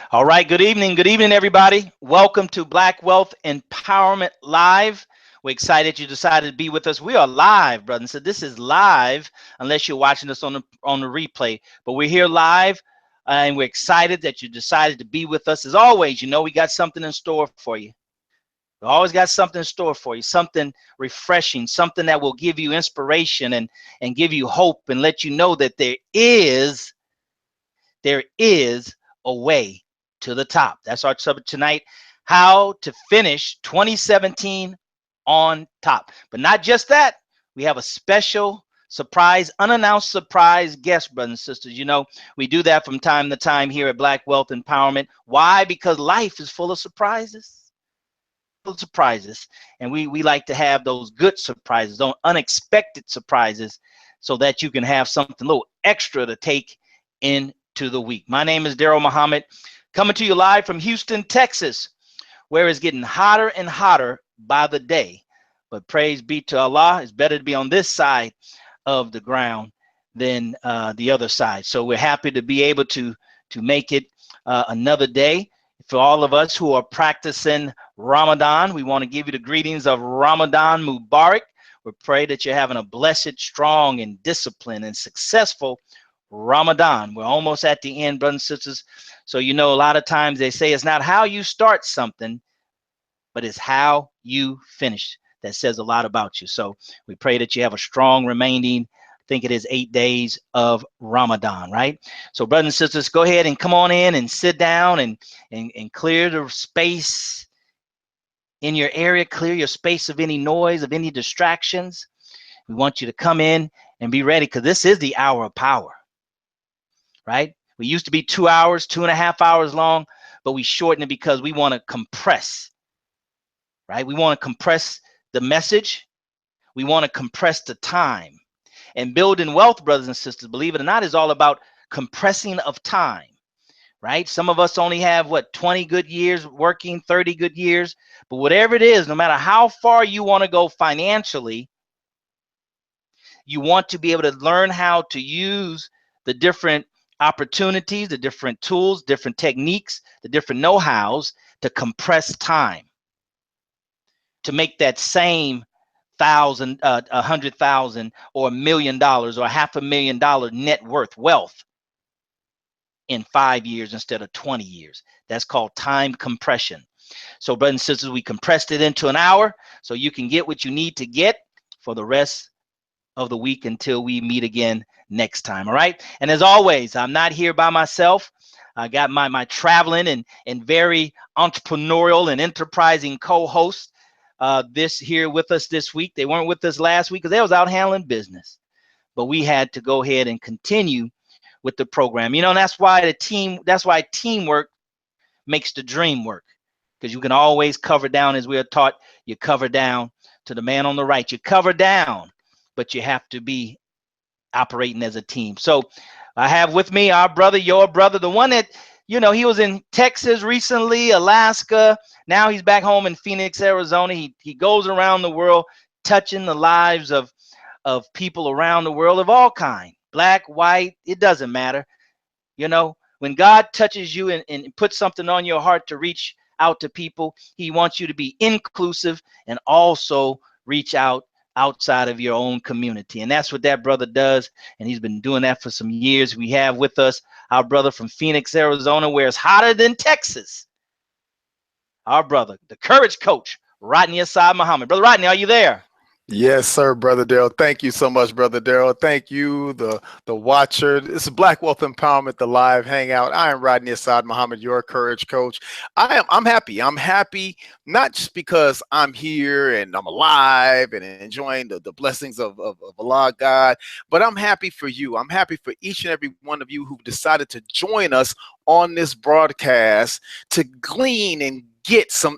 All right, good evening. Good evening, everybody. Welcome to Black Wealth Empowerment Live. We're excited you decided to be with us. We are live, brother. So this is live, unless you're watching us on the replay. But we're here live, and we're excited that you decided to be with us. As always, we got something in store for you. We always got something in store for you, something refreshing, something that will give you inspiration and give you hope and let you know that there is a way to the top. That's our subject tonight, how to finish 2017 on top. But not just that, we have a special surprise, unannounced surprise guest, brothers and sisters. We do that from time to time here at Black Wealth Empowerment. Why? Because life is full of surprises. Surprises, and we like to have those good surprises, those unexpected surprises, so that you can have something a little extra to take into the week. My name is Daryl Muhammad, coming to you live from Houston, Texas, where it's getting hotter and hotter by the day. But praise be to Allah, it's better to be on this side of the ground than the other side. So we're happy to be able to make it another day. For all of us who are practicing Ramadan, we want to give you the greetings of Ramadan Mubarak. We pray that you're having a blessed, strong, and disciplined and successful Ramadan. We're almost at the end, brothers and sisters. So a lot of times they say it's not how you start something, but it's how you finish. That says a lot about you. So we pray that you have a strong remaining, I think it is 8 days of Ramadan, right? So brothers and sisters, go ahead and come on in and sit down and clear the space in your area, clear your space of any noise, of any distractions. We want you to come in and be ready, because this is the hour of power, right? We used to be 2 hours, 2.5 hours long, but we shorten it because we want to compress, right? We want to compress the message. We want to compress the time. And building wealth, brothers and sisters, believe it or not, is all about compressing of time, right? Some of us only have 20 good years working, 30 good years, but whatever it is, no matter how far you want to go financially, you want to be able to learn how to use the different opportunities, the different tools, different techniques, the different know-hows to compress time, to make that same $100,000 or $1 million or $500,000 net worth wealth in 5 years instead of 20 years. That's called time compression. So brothers and sisters, we compressed it into an hour so you can get what you need to get for the rest of the week until we meet again next time. All right. And as always, I'm not here by myself. I got my traveling and very entrepreneurial and enterprising co-hosts this here with us this week. They weren't with us last week because they was out handling business, but we had to go ahead and continue with the program. And that's why teamwork makes the dream work, because you can always cover down, as we are taught. You cover down to the man on the right. You cover down, but you have to be operating as a team. So I have with me our brother, your brother, the one that, he was in Texas recently, Alaska. Now he's back home in Phoenix, Arizona. He goes around the world touching the lives of people around the world of all kinds, black, white, it doesn't matter. When God touches you and puts something on your heart to reach out to people, he wants you to be inclusive and also reach out outside of your own community. And that's what that brother does. And he's been doing that for some years. We have with us our brother from Phoenix, Arizona, where it's hotter than Texas. Our brother, the courage coach, Rodney Assad Muhammad. Brother Rodney, are you there? Yes, sir, Brother Daryl. Thank you so much, Brother Daryl. Thank you, the watcher. This is Black Wealth Empowerment, the live hangout. I am Rodney Assad Muhammad, your courage coach. I'm happy. I'm happy not just because I'm here and I'm alive and enjoying the blessings of Allah God, but I'm happy for you. I'm happy for each and every one of you who decided to join us on this broadcast to glean and get some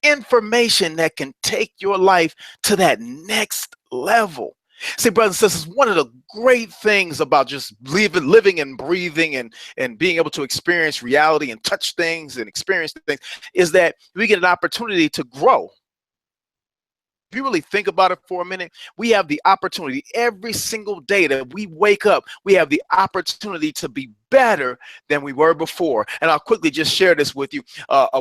information that can take your life to that next level. See, brothers and sisters, one of the great things about just living and breathing and being able to experience reality and touch things and experience things is that we get an opportunity to grow. if you really think about it for a minute, we have the opportunity every single day that we wake up, we have the opportunity to be better than we were before. And I'll quickly just share this with you.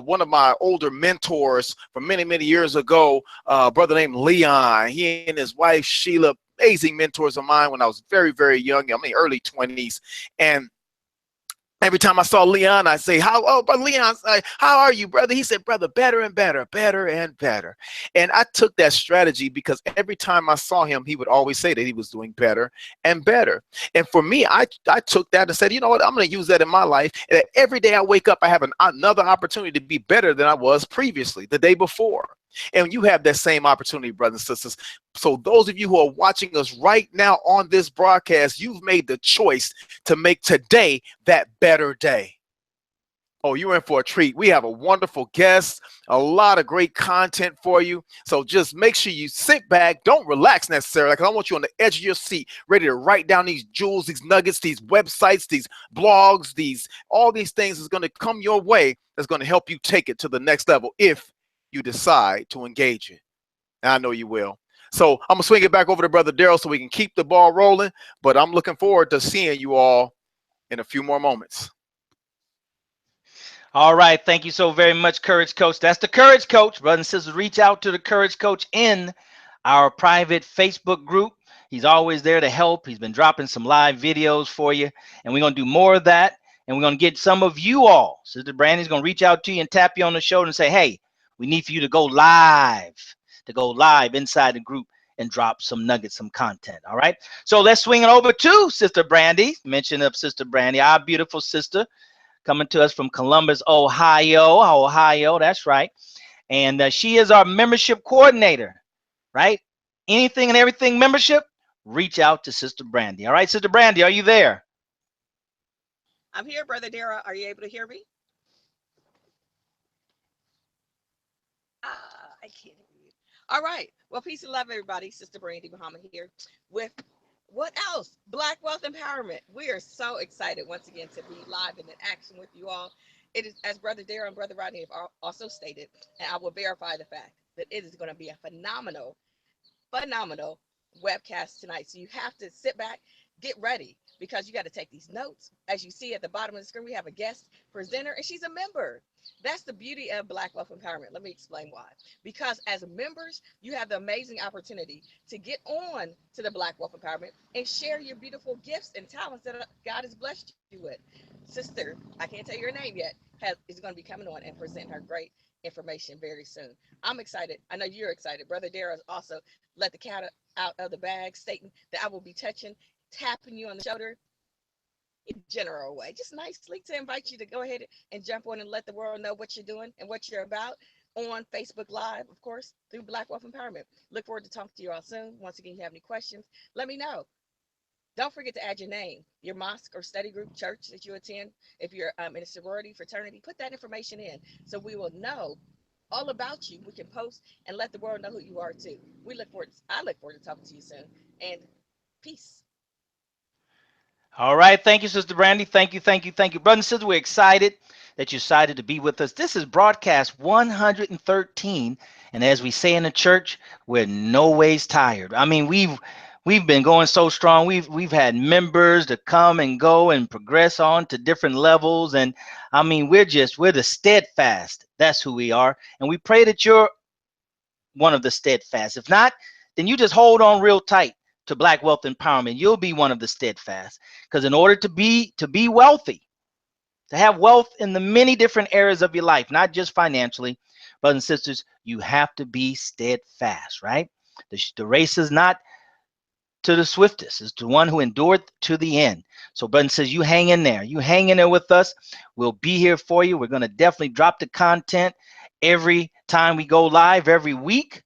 One of my older mentors from many, many years ago, a brother named Leon, he and his wife, Sheila, amazing mentors of mine when I was very, very young, I mean, early 20s. And every time I saw Leon, I say, Brother Leon, how are you, brother? He said, brother, better and better, better and better. And I took that strategy because every time I saw him, he would always say that he was doing better and better. And for me, I took that and said, you know what, I'm going to use that in my life. And every day I wake up, I have another opportunity to be better than I was previously, the day before. And you have that same opportunity, brothers and sisters. So those of you who are watching us right now on this broadcast, you've made the choice to make today that better day. Oh, you're in for a treat. We have a wonderful guest, a lot of great content for you. So just make sure you sit back. Don't relax necessarily, because I want you on the edge of your seat, ready to write down these jewels, these nuggets, these websites, these blogs, all these things is going to come your way that's going to help you take it to the next level if you decide to engage it. And I know you will. So I'm going to swing it back over to Brother Daryl so we can keep the ball rolling. But I'm looking forward to seeing you all in a few more moments. All right. Thank you so very much, Courage Coach. That's the Courage Coach. Brothers and sisters, reach out to the Courage Coach in our private Facebook group. He's always there to help. He's been dropping some live videos for you. And we're going to do more of that. And we're going to get some of you all. Sister Brandy's going to reach out to you and tap you on the shoulder and say, hey, we need for you to go live inside the group and drop some nuggets, some content. All right. So let's swing it over to Sister Brandy. Mention of Sister Brandy, our beautiful sister, coming to us from Columbus, Ohio. That's right. And she is our membership coordinator, right? Anything and everything membership, reach out to Sister Brandy. All right, Sister Brandy, are you there? I'm here, Brother Dara. Are you able to hear me? I can't hear you. All right. Well, peace and love, everybody. Sister Brandy Muhammad here with what else? Black Wealth Empowerment. We are so excited once again to be live and in action with you all. It is, as Brother Dara and Brother Rodney have also stated, and I will verify the fact that it is going to be a phenomenal webcast tonight. So you have to sit back, get ready, because you got to take these notes. As you see at the bottom of the screen, we have a guest presenter, and she's a member. That's the beauty of Black Wealth Empowerment. Let me explain why. Because as members, you have the amazing opportunity to get on to the Black Wealth Empowerment and share your beautiful gifts and talents that God has blessed you with. Sister, I can't tell you her name yet, is going to be coming on and present her great information very soon. I'm excited. I know you're excited. Brother Dara also let the cat out of the bag, stating that I will be tapping you on the shoulder in a general way, just nicely, to invite you to go ahead and jump on and let the world know what you're doing and what you're about on Facebook Live, of course, through Black Wealth Empowerment. Look forward to talking to you all soon. Once again, if you have any questions, let me know. Don't forget to add your name, your mosque or study group, church that you attend. If you're in a sorority, fraternity, put that information in so we will know all about you. We can post and let the world know who you are too. I look forward to talking to you soon. And peace. All right. Thank you, Sister Brandy. Thank you. Brothers and sisters, we're excited that you decided to be with us. This is broadcast 113. And as we say in the church, we're no ways tired. I mean, we've been going so strong. We've had members to come and go and progress on to different levels. And I mean, we're the steadfast. That's who we are. And we pray that you're one of the steadfast. If not, then you just hold on real tight to Black Wealth Empowerment. You'll be one of the steadfast, because in order to be wealthy, to have wealth in the many different areas of your life, not just financially, brothers and sisters, you have to be steadfast, right? The race is not to the swiftest, it's the one who endured to the end. So brother says, you hang in there. You hang in there with us. We'll be here for you. We're going to definitely drop the content every time we go live, every week,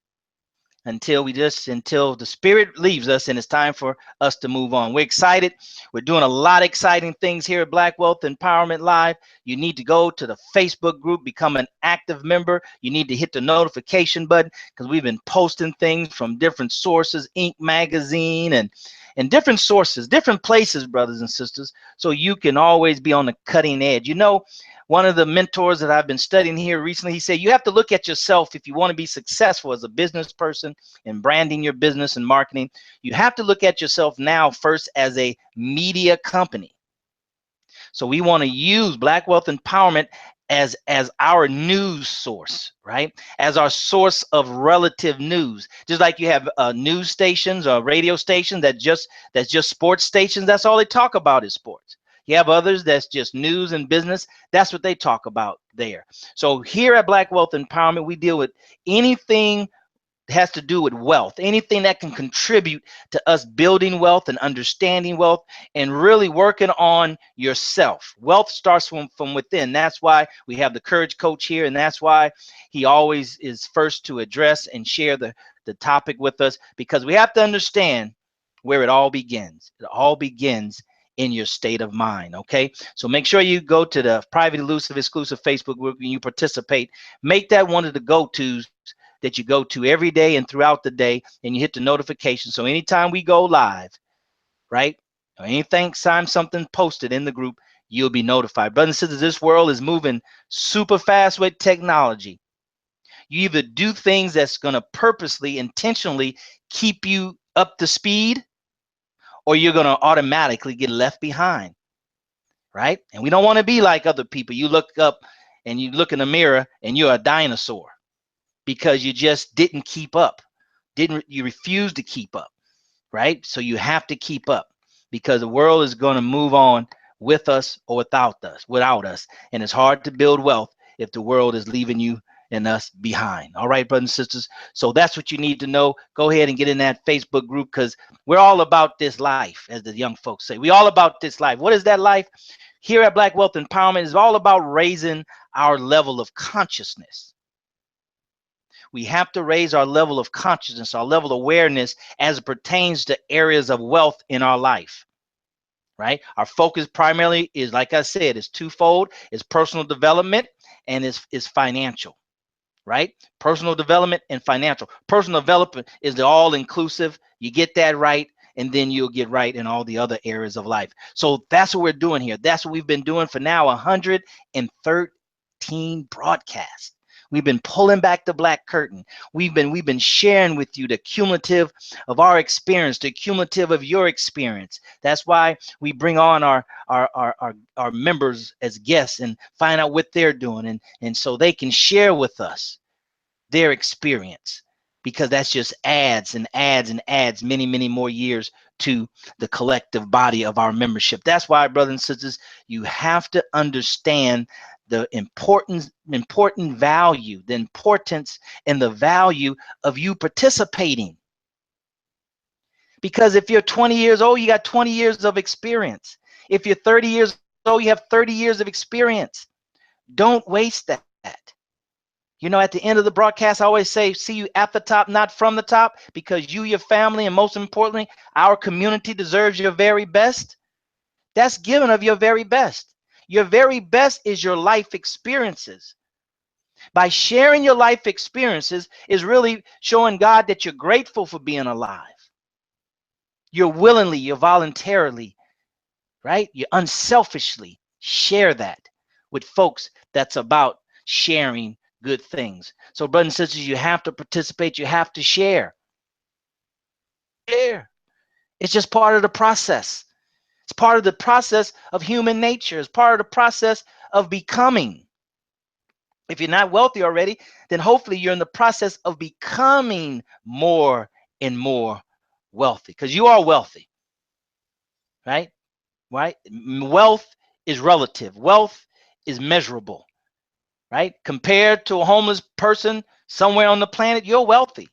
until the spirit leaves us and it's time for us to move on. We're excited. We're doing a lot of exciting things here at Black Wealth Empowerment Live. You need to go to the Facebook group, become an active member. You need to hit the notification button, because we've been posting things from different sources, Inc. magazine and different sources, different places, brothers and sisters, so you can always be on the cutting edge. You know, one of the mentors that I've been studying here recently, he said, you have to look at yourself if you want to be successful as a business person in branding your business and marketing. You have to look at yourself now first as a media company. So we want to use Black Wealth Empowerment as our news source, right? As our source of relative news. Just like you have news stations or radio stations that's just sports stations. That's all they talk about is sports. You have others that's just news and business. That's what they talk about there. So here at Black Wealth Empowerment, we deal with anything has to do with wealth, anything that can contribute to us building wealth and understanding wealth and really working on yourself. Wealth starts from within. That's why we have the Courage Coach here, and that's why he always is first to address and share the topic with us, because we have to understand where it all begins. It all begins in your state of mind. Okay, so make sure you go to the private, elusive, exclusive Facebook group and you participate. Make that one of the go-tos that you go to every day and throughout the day, and you hit the notification. So anytime we go live, right, or anytime something posted in the group, you'll be notified. Brothers and sisters, this world is moving super fast with technology. You either do things that's going to purposely, intentionally keep you up to speed, or you're going to automatically get left behind, right? And we don't want to be like other people. You look up and you look in the mirror and you're a dinosaur, because you just didn't keep up. You refuse to keep up, right? So you have to keep up, because the world is going to move on with us or without us. And it's hard to build wealth if the world is leaving you and us behind. All right, brothers and sisters. So that's what you need to know. Go ahead and get in that Facebook group, because we're all about this life, as the young folks say. We all about this life. What is that life? Here at Black Wealth Empowerment is all about raising our level of consciousness. We have to raise our level of consciousness, our level of awareness as it pertains to areas of wealth in our life, right? Our focus primarily is, like I said, is twofold. It's personal development and is financial, right? Personal development and financial. Personal development is the all-inclusive. You get that right, and then you'll get right in all the other areas of life. So that's what we're doing here. That's what we've been doing for now 113 broadcasts. We've been pulling back the black curtain. We've been sharing with you the cumulative of our experience, the cumulative of your experience. That's why we bring on our members as guests and find out what they're doing, and so they can share with us their experience, because that's just adds and adds and adds many, many more years to the collective body of our membership. That's why, brothers and sisters, you have to understand the important value, the importance and the value of you participating. Because if you're 20 years old, you got 20 years of experience. If you're 30 years old, you have 30 years of experience. Don't waste that. You know, at the end of the broadcast, I always say, see you at the top, not from the top, because you, your family, and most importantly, our community deserves your very best. That's given of your very best. Your very best is your life experiences. By sharing your life experiences is really showing God that you're grateful for being alive. You're willingly, you're voluntarily, right? You unselfishly share that with folks that's about sharing good things. So, brothers and sisters, you have to participate. You have to share. Share. It's just part of the process. It's part of the process of human nature. It's part of the process of becoming. If you're not wealthy already, then hopefully you're in the process of becoming more and more wealthy, because you are wealthy, right? Right? Wealth is relative. Wealth is measurable, right? Compared to a homeless person somewhere on the planet, you're wealthy.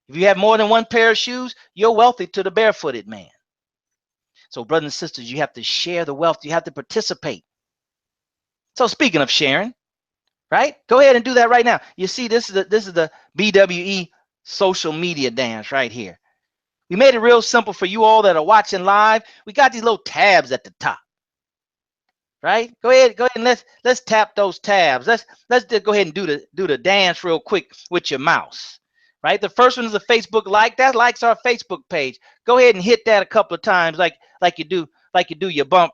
If you have more than one pair of shoes, you're wealthy to the barefooted man. So, brothers and sisters, you have to share the wealth. You have to participate. So, speaking of sharing, right? Go ahead and do that right now. You see, this is the BWE social media dance right here. We made it real simple for you all that are watching live. We got these little tabs at the top. Right? Go ahead and let's tap those tabs. Let's just go ahead and do the dance real quick with your mouse. right? The first one is a Facebook like. That likes our Facebook page. Go ahead and hit that a couple of times, like you do, like you do your bump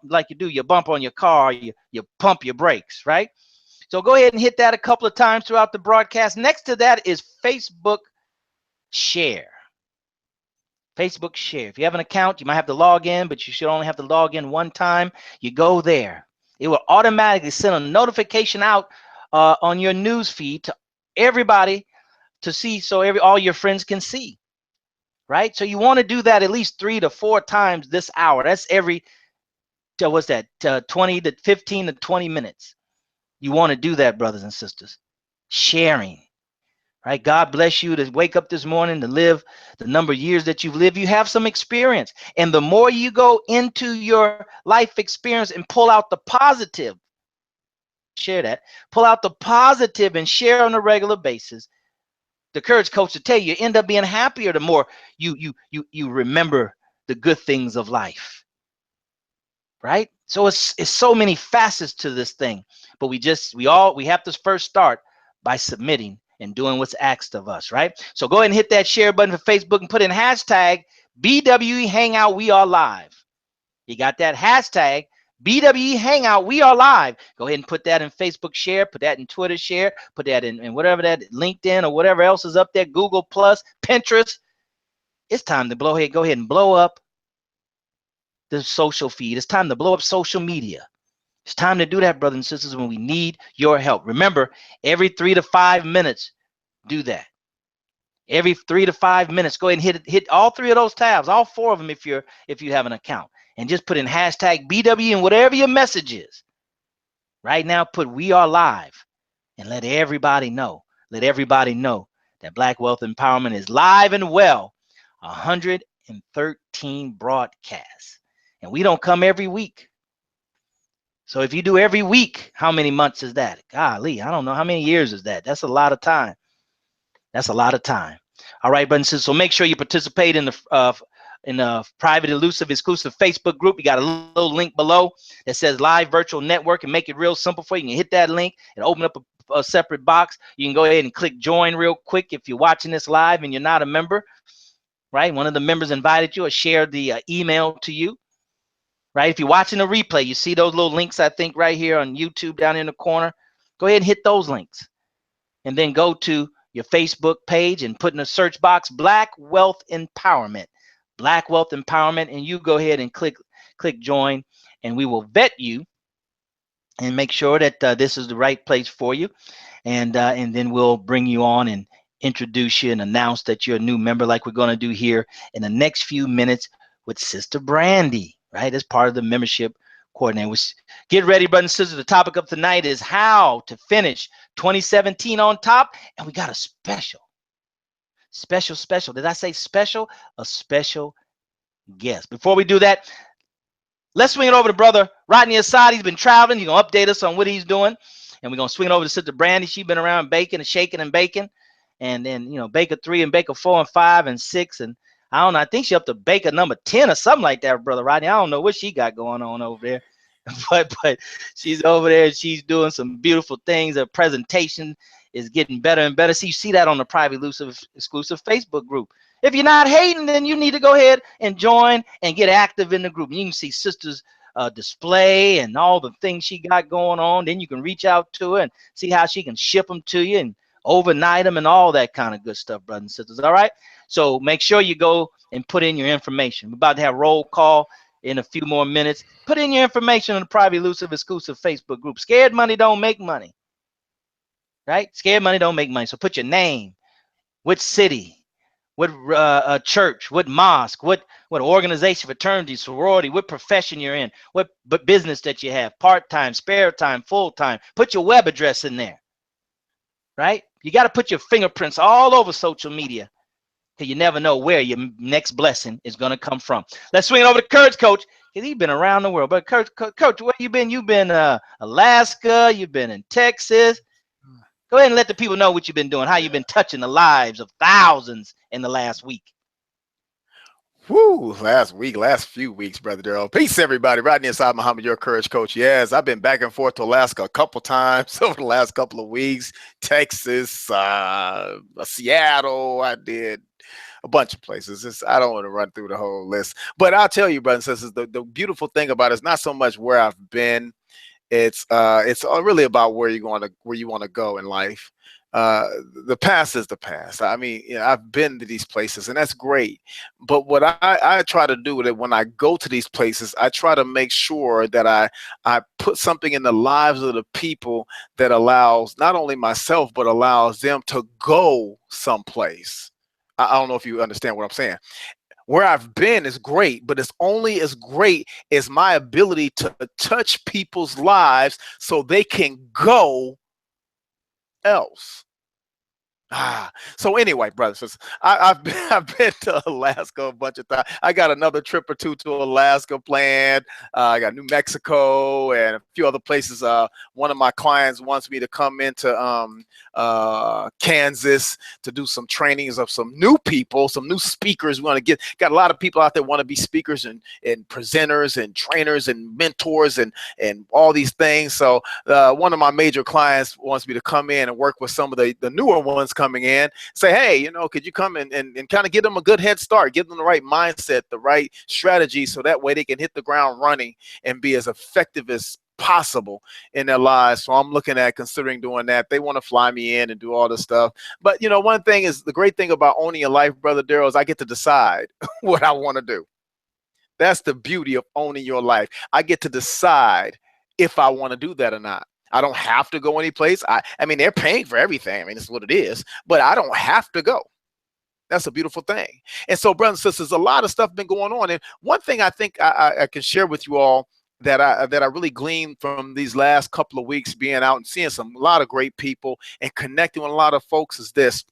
on your car, you pump your brakes, right? So go ahead and hit that a couple of times throughout the broadcast. Next to that is Facebook share. Facebook share. If you have an account, you might have to log in, but you should only have to log in one time. You go there. It will automatically send a notification out on your news feed to everybody to see, so all your friends can see, right? So you want to do that at least 3 to 4 times this hour. That's every, what's that, 20 to 15 to 20 minutes. You want to do that, brothers and sisters. Sharing. Right? God bless you to wake up this morning, to live the number of years that you've lived. You have some experience. And the more you go into your life experience and pull out the positive, share that, pull out the positive and share on a regular basis. The courage coach will tell you, you end up being happier the more you remember the good things of life. Right? So it's so many facets to this thing. But we have to first start by submitting and doing what's asked of us, right? So go ahead and hit that share button for Facebook and put in hashtag BWE Hangout We Are Live. You got that hashtag BWE Hangout We Are Live. Go ahead and put that in Facebook share, put that in Twitter share, put that in whatever that, LinkedIn or whatever else is up there, Google Plus, Pinterest. It's time to go ahead and blow up the social feed. It's time to blow up social media. It's time to do that, brothers and sisters, when we need your help. Remember, every 3 to 5 minutes, do that. Every 3 to 5 minutes, go ahead and hit all 3 of those tabs, all 4 of them if you have an account, and just put in hashtag BW and whatever your message is. Right now, put "We Are Live" and let everybody know. Let everybody know that Black Wealth Empowerment is live and well. 113 broadcasts, and we don't come every week. So if you do every week, how many months is that? Golly, I don't know. How many years is that? That's a lot of time. That's a lot of time. All right, brothers and sisters. So make sure you participate in the private, elusive, exclusive Facebook group. You got a little link below that says Live Virtual Network, and make it real simple for you. You can hit that link and open up a separate box. You can go ahead and click join real quick if you're watching this live and you're not a member. Right? One of the members invited you or shared the email to you. Right? If you're watching a replay, you see those little links, I think, right here on YouTube down in the corner. Go ahead and hit those links. And then go to your Facebook page and put in the search box Black Wealth Empowerment. Black Wealth Empowerment. And you go ahead and click join. And we will vet you and make sure that this is the right place for you. And then we'll bring you on and introduce you and announce that you're a new member, like we're going to do here in the next few minutes with Sister Brandy, right, as part of the membership coordinator. Get ready, brothers and sisters. The topic of tonight is how to finish 2017 on top, and we got a special. Did I say special? A special guest. Before we do that, let's swing it over to Brother Rodney Assad. He's been traveling. He's going to update us on what he's doing. And we're going to swing it over to Sister Brandy. She's been around baking and shaking and baking. And then, Baker 3 and Baker 4 and 5 and 6. And I don't know. I think she's up to Baker number 10 or something like that, Brother Rodney. I don't know what she got going on over there. But she's over there. She's doing some beautiful things. Her presentation is getting better and better. So you see that on the private, elusive, exclusive Facebook group. If you're not hating, then you need to go ahead and join and get active in the group. You can see Sister's display and all the things she got going on. Then you can reach out to her and see how she can ship them to you and overnight them and all that kind of good stuff, brothers and sisters. All right. So make sure you go and put in your information. We're about to have roll call in a few more minutes. Put in your information in the private, elusive, exclusive Facebook group. Scared money don't make money. Right? Scared money don't make money. So put your name, which city, what church, what mosque, what organization, fraternity, sorority, what profession you're in, what business that you have, part-time, spare time, full-time. Put your web address in there. Right? You got to put your fingerprints all over social media, because you never know where your next blessing is going to come from. Let's swing it over to Coach Coach, because he's been around the world. But Coach, where you been? You've been Alaska. You've been in Texas. Go ahead and let the people know what you've been doing, how you've been touching the lives of thousands in the last week. Woo, last few weeks, Brother Daryl. Peace, everybody. Rodney inside Muhammad, your courage coach. Yes, I've been back and forth to Alaska a couple times over the last couple of weeks. Texas, Seattle. I did a bunch of places. I don't want to run through the whole list, but I'll tell you, brothers and sisters, the beautiful thing about it is not so much where I've been. It's really about where you want to go in life. Uh, the past is the past. I mean, I've been to these places, and that's great. But what I try to do with it when I go to these places, I try to make sure that I put something in the lives of the people that allows not only myself but allows them to go someplace. I don't know if you understand what I'm saying. Where I've been is great, but it's only as great as my ability to touch people's lives so they can go else. So anyway, brothers, I've been, I've been to Alaska a bunch of times. I got another trip or two to Alaska planned. I got New Mexico and a few other places. One of my clients wants me to come into Kansas to do some trainings of some new people, some new speakers. We want to got a lot of people out there want to be speakers and presenters and trainers and mentors and all these things. So one of my major clients wants me to come in and work with some of the newer ones coming in, say, hey, could you come and kind of give them a good head start, give them the right mindset, the right strategy, so that way they can hit the ground running and be as effective as possible in their lives. So I'm looking at considering doing that. They want to fly me in and do all this stuff. But one thing is, the great thing about owning your life, Brother Daryl, is I get to decide what I want to do. That's the beauty of owning your life. I get to decide if I want to do that or not. I don't have to go anyplace. I mean, they're paying for everything. I mean, it's what it is, but I don't have to go. That's a beautiful thing. And so, brothers and sisters, a lot of stuff been going on. And one thing I think I can share with you all that I really gleaned from these last couple of weeks being out and seeing a lot of great people and connecting with a lot of folks is this: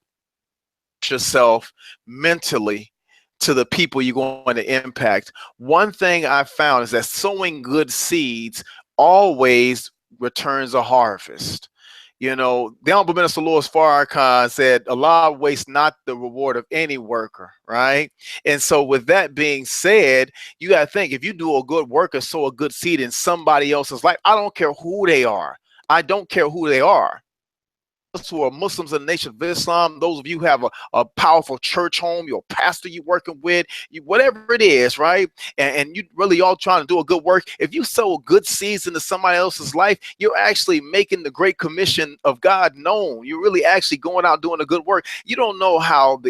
yourself mentally to the people you're going to impact. One thing I found is that sowing good seeds always returns a harvest. The Honorable Minister Louis Farrakhan said, Allah wastes not the reward of any worker, right? And so with that being said, you got to think, if you do a good work or sow a good seed in somebody else's life, I don't care who they are. I don't care who they are. Who are Muslims in the Nation of Islam, those of you who have a powerful church home, your pastor you're working with, whatever it is, right? And you really all trying to do a good work. If you sow good seeds into somebody else's life, you're actually making the Great Commission of God known. You're really actually going out doing a good work. You don't know how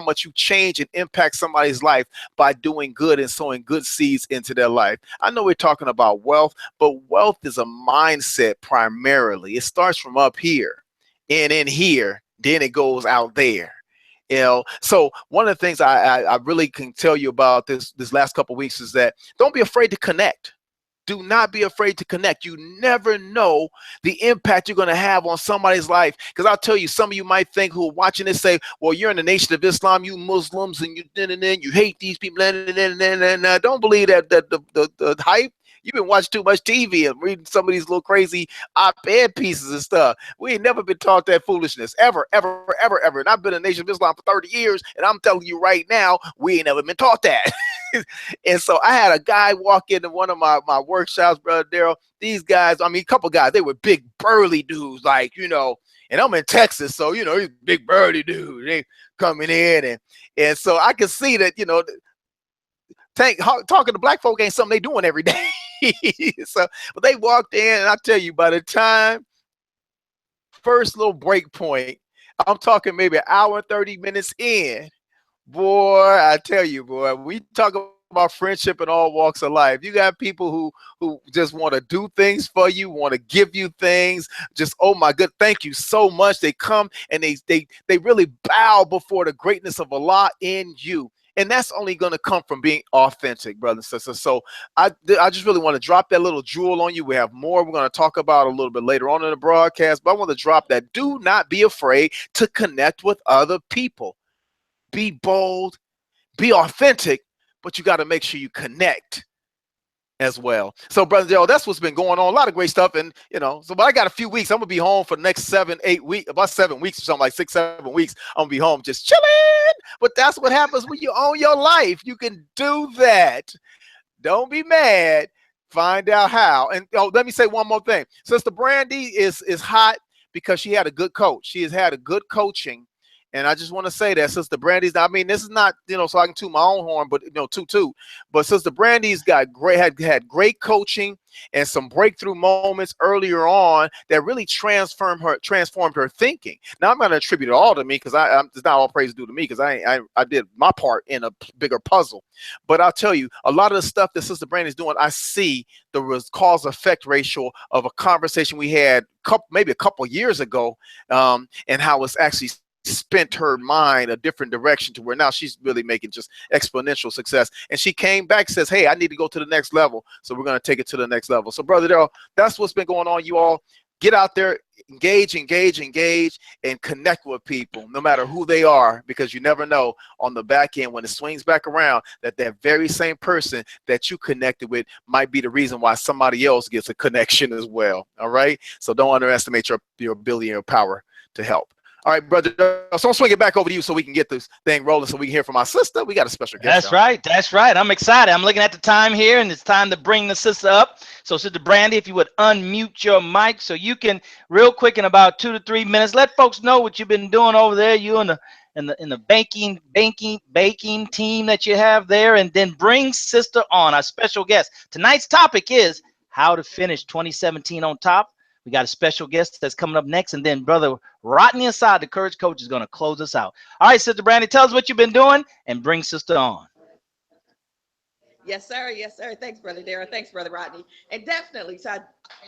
much you change and impact somebody's life by doing good and sowing good seeds into their life. I know we're talking about wealth, but wealth is a mindset primarily. It starts from up here and in here, then it goes out there. So one of the things I really can tell you about this last couple of weeks is that don't be afraid to connect. Do not be afraid to connect. You never know the impact you're going to have on somebody's life. Because I'll tell you, some of you might think, who are watching this, say, well, you're in the Nation of Islam, you Muslims, and you hate these people. Don't believe that the hype. You've been watching too much TV and reading some of these little crazy op-ed pieces and stuff. We ain't never been taught that foolishness, ever, ever, ever, ever. And I've been in the Nation of Islam for 30 years, and I'm telling you right now, we ain't never been taught that. And so I had a guy walk into one of my workshops, Brother Daryl. These guys, I mean, a couple guys, they were big, burly dudes, and I'm in Texas, so, these big, burly dudes, they coming in. And so I could see that, talking to black folk ain't something they doing every day. So, but they walked in, and I tell you, by the time first little break point, I'm talking maybe an hour and 30 minutes in, boy, I tell you, boy, we talk about friendship in all walks of life. You got people who just want to do things for you, want to give you things. Just, oh my good, thank you so much. They come and they really bow before the greatness of Allah in you. And that's only going to come from being authentic, brothers and sisters. So I just really want to drop that little jewel on you. We have more we're going to talk about a little bit later on in the broadcast, but I want to drop that. Do not be afraid to connect with other people. Be bold, be authentic, but you got to make sure you connect as well. So, brother Joe, that's what's been going on. A lot of great stuff, and but I got a few weeks. I'm gonna be home for the next 7, 8 weeks, about 7 weeks or something, like 6, 7 weeks. I'm gonna be home just chilling. But that's what happens when you own your life. You can do that. Don't be mad. Find out how. And let me say one more thing. Sister Brandy is hot because she had a good coach. She has had a good coaching. And I just want to say that Sister Brandy's, I mean, this is not, so I can toot my own horn, but toot. But Sister Brandy's got had great coaching and some breakthrough moments earlier on that really transformed her thinking. Now I'm going to attribute it all to me because it's not all praise due to me because I did my part in a bigger puzzle. But I'll tell you, a lot of the stuff that Sister Brandy's doing, I see the cause effect ratio of a conversation we had maybe a couple years ago, and how it's actually spent her mind a different direction to where now she's really making just exponential success. And she came back, says, hey, I need to go to the next level. So we're going to take it to the next level. So Brother Daryl, that's what's been going on. You all get out there, engage, and connect with people, no matter who they are, because you never know on the back end when it swings back around that very same person that you connected with might be the reason why somebody else gets a connection as well. All right. So don't underestimate your ability and your power to help. All right, brother. So I'll swing it back over to you so we can get this thing rolling so we can hear from our sister. We got a special guest, That's y'all. right. That's right. I'm excited. I'm looking at the time here, and it's time to bring the sister up. So, Sister Brandy, if you would unmute your mic so you can, real quick, in about 2 to 3 minutes, let folks know what you've been doing over there. You and the baking team that you have there, and then bring sister on, our special guest. Tonight's topic is how to finish 2017 on top. We got a special guest that's coming up next, and then Brother Rodney Assad, the Courage Coach, is going to close us out. All right, Sister Brandy, tell us what you've been doing, and bring sister on. Yes, sir. Yes, sir. Thanks, Brother Darrell. Thanks, Brother Rodney. And definitely,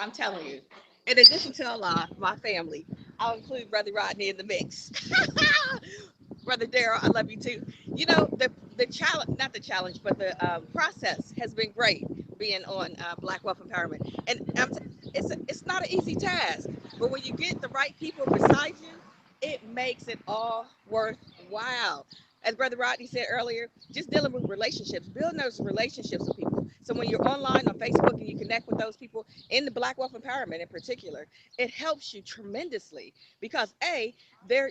I'm telling you, in addition to Allah, my family, I'll include Brother Rodney in the mix. Brother Darrell, I love you too. You know, the challenge, not the challenge, but the process has been great being on Black Wealth Empowerment. And it's not an easy task, but when you get the right people beside you, it makes it all worthwhile. As Brother Rodney said earlier, just dealing with relationships, building those relationships with people. So when you're online on Facebook and you connect with those people in the Black Wealth Empowerment in particular, it helps you tremendously because they're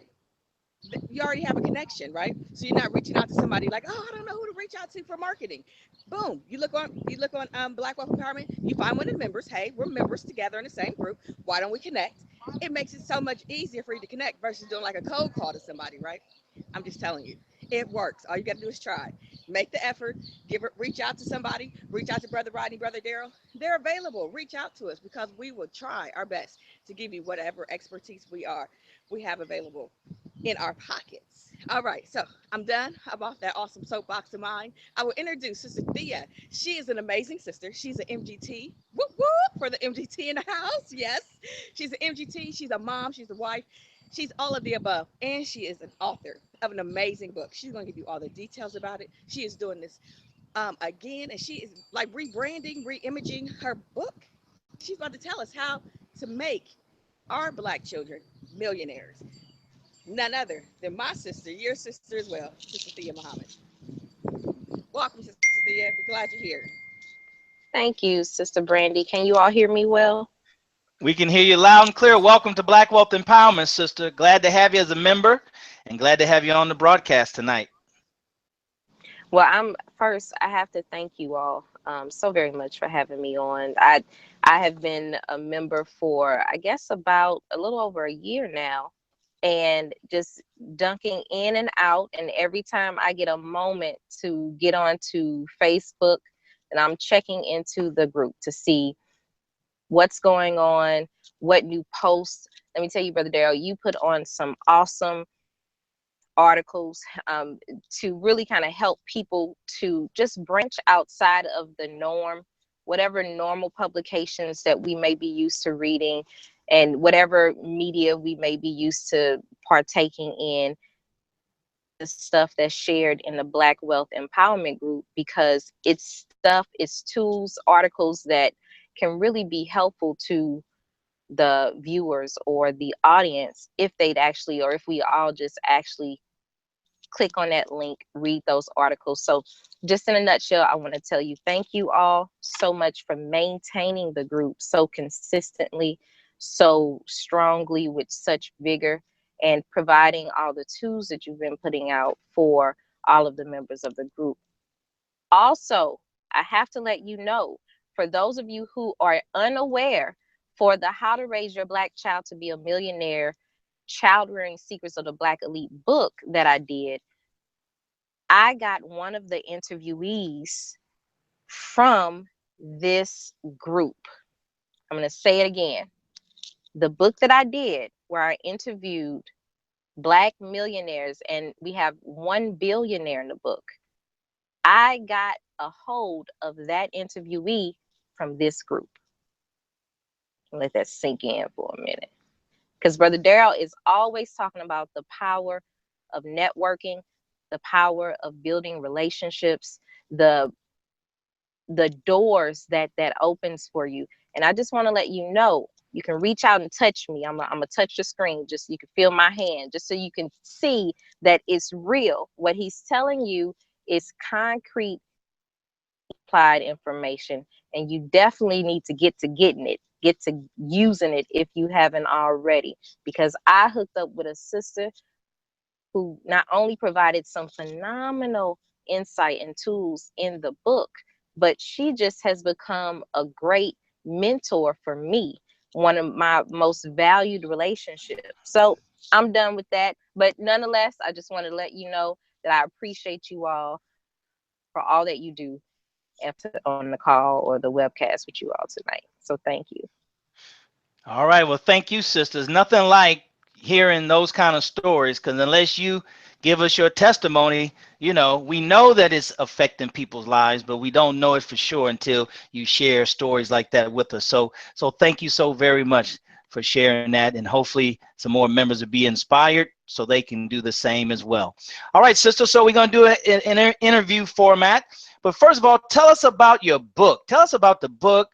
you already have a connection, right? So you're not reaching out to somebody like, oh, I don't know who to reach out to for marketing. Boom, you look on Black Wealth Empowerment. You find one of the members. Hey, we're members together in the same group. Why don't we connect? It makes it so much easier for you to connect versus doing like a cold call to somebody, right? I'm just telling you, it works. All you got to do is try. Make the effort. Reach out to somebody. Reach out to Brother Rodney, Brother Darrell. They're available. Reach out to us because we will try our best to give you whatever expertise we have available in our pockets. All right, so I'm done. I'm off that awesome soapbox of mine. I will introduce Sister Thea. She is an amazing sister. She's an MGT. Whoop whoop for the MGT in the house. Yes, she's an MGT. She's a mom. She's a wife. She's all of the above, and she is an author of an amazing book. She's going to give you all the details about it. She is doing this again, and she is like rebranding, re-imaging her book. She's about to tell us how to make our Black children millionaires. None other than my sister, your sister as well, Sister Thea Muhammad. Welcome, Sister Thea. We're glad you're here. Thank you, Sister Brandy. Can you all hear me well? We can hear you loud and clear. Welcome to Black Wealth Empowerment, sister. Glad to have you as a member and glad to have you on the broadcast tonight. Well, I have to thank you all so very much for having me on. I have been a member for, I guess, about a little over a year now, and just dunking in and out. And every time I get a moment to get onto Facebook, and I'm checking into the group to see what's going on, what new posts. Let me tell you, Brother Darrell, you put on some awesome articles to really kind of help people to just branch outside of the norm, whatever normal publications that we may be used to reading and whatever media we may be used to partaking in, the stuff that's shared in the Black Wealth Empowerment group, because it's tools, articles that can really be helpful to the viewers or the audience if they'd actually, or if we all just actually click on that link, read those articles. So just in a nutshell, I want to tell you, thank you all so much for maintaining the group so consistently, so strongly, with such vigor, and providing all the tools that you've been putting out for all of the members of the group. Also, I have to let you know, for those of you who are unaware, for the How to Raise Your Black Child to Be a Millionaire Child Rearing Secrets of the Black Elite book that I did, I got one of the interviewees from this group. I'm going to say it again. The book that I did, where I interviewed Black millionaires, and we have one billionaire in the book, I got a hold of that interviewee from this group. Let that sink in for a minute. Because Brother Darrell is always talking about the power of networking, the power of building relationships, the doors that opens for you. And I just want to let you know, you can reach out and touch me. I'm gonna touch the screen, just so you can feel my hand, just so you can see that it's real. What he's telling you is concrete applied information, and you definitely need to get to getting it, get to using it if you haven't already. Because I hooked up with a sister who not only provided some phenomenal insight and tools in the book, but she just has become a great mentor for me, one of my most valued relationships. So I'm done with that. But nonetheless, I just want to let you know that I appreciate you all for all that you do after on the call or the webcast with you all tonight. So thank you. All right. Well, thank you, sisters. Nothing like hearing those kind of stories, because unless you give us your testimony, we know that it's affecting people's lives, but we don't know it for sure until you share stories like that with us. So thank you so very much for sharing that, and hopefully some more members will be inspired so they can do the same as well. All right, sister. So we're gonna do an interview format, but first of all, tell us about your book. Tell us about the book.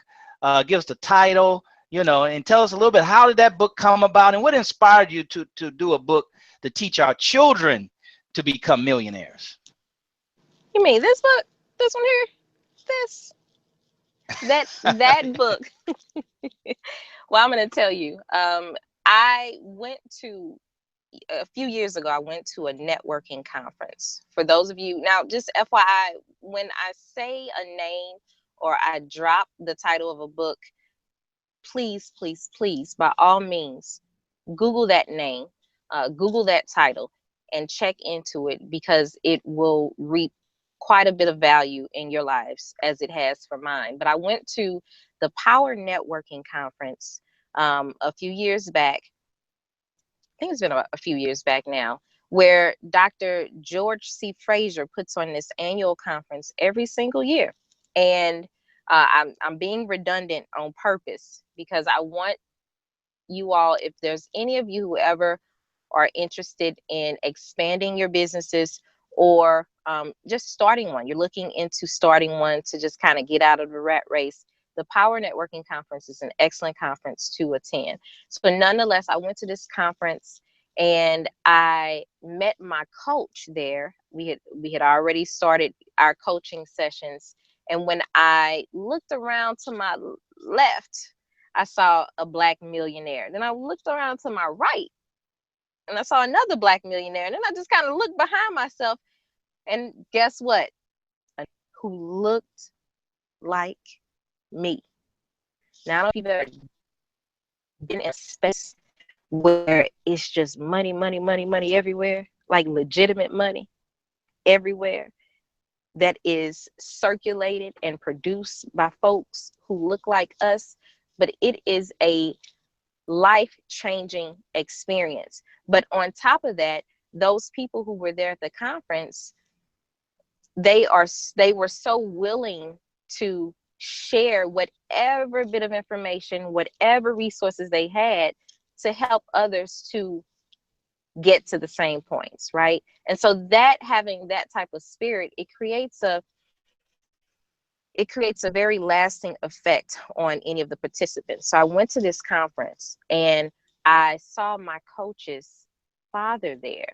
Give us the title, and tell us a little bit, how did that book come about, and what inspired you to do a book to teach our children to become millionaires? You mean this book? This one here? This? That book. Well, I'm going to tell you. I went to a few years ago. I went to a networking conference. For those of you now, just FYI, when I say a name or I drop the title of a book, please, please, please, by all means, Google that name, Google that title, and check into it, because it will reap quite a bit of value in your lives, as it has for mine. But I went to the Power Networking Conference a few years back. I think it's been a few years back now, where Dr. George C. Fraser puts on this annual conference every single year. And I'm being redundant on purpose, because I want you all, if there's any of you who ever are interested in expanding your businesses, or just starting one, you're looking into starting one to just kind of get out of the rat race, the Power Networking Conference is an excellent conference to attend. So nonetheless, I went to this conference and I met my coach there. We had already started our coaching sessions. And when I looked around to my left, I saw a Black millionaire. Then I looked around to my right and I saw another Black millionaire. And then I just kind of looked behind myself, and guess what? Who looked like me. Now, I don't know if you've ever been in a space where it's just money, money, money, money everywhere, like legitimate money everywhere, that is circulated and produced by folks who look like us. But it is a life-changing experience. But on top of that, those people who were there at the conference, they were so willing to share whatever bit of information, whatever resources they had, to help others to get to the same points, right? And so that, having that type of spirit, it creates a very lasting effect on any of the participants. So I went to this conference and I saw my coach's father there.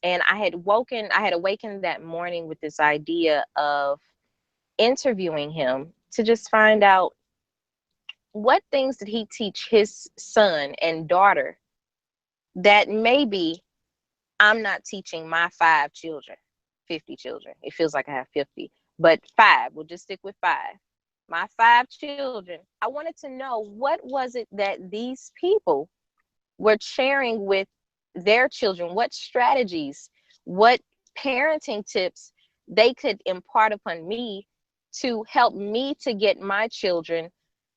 And I had awakened that morning with this idea of interviewing him to just find out what things did he teach his son and daughter that maybe I'm not teaching my 5 children, 50 children. It feels like I have 50, but 5, we'll just stick with 5. My 5 children, I wanted to know what was it that these people were sharing with their children, what strategies, what parenting tips they could impart upon me to help me to get my children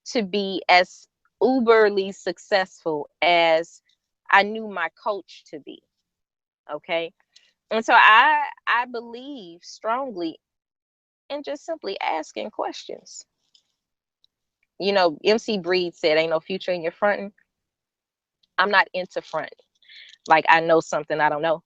to be as uberly successful as I knew my coach to be. Okay. And so I believe strongly in just simply asking questions. You know, MC Breed said, ain't no future in your fronting. I'm not into front. Like I know something I don't know.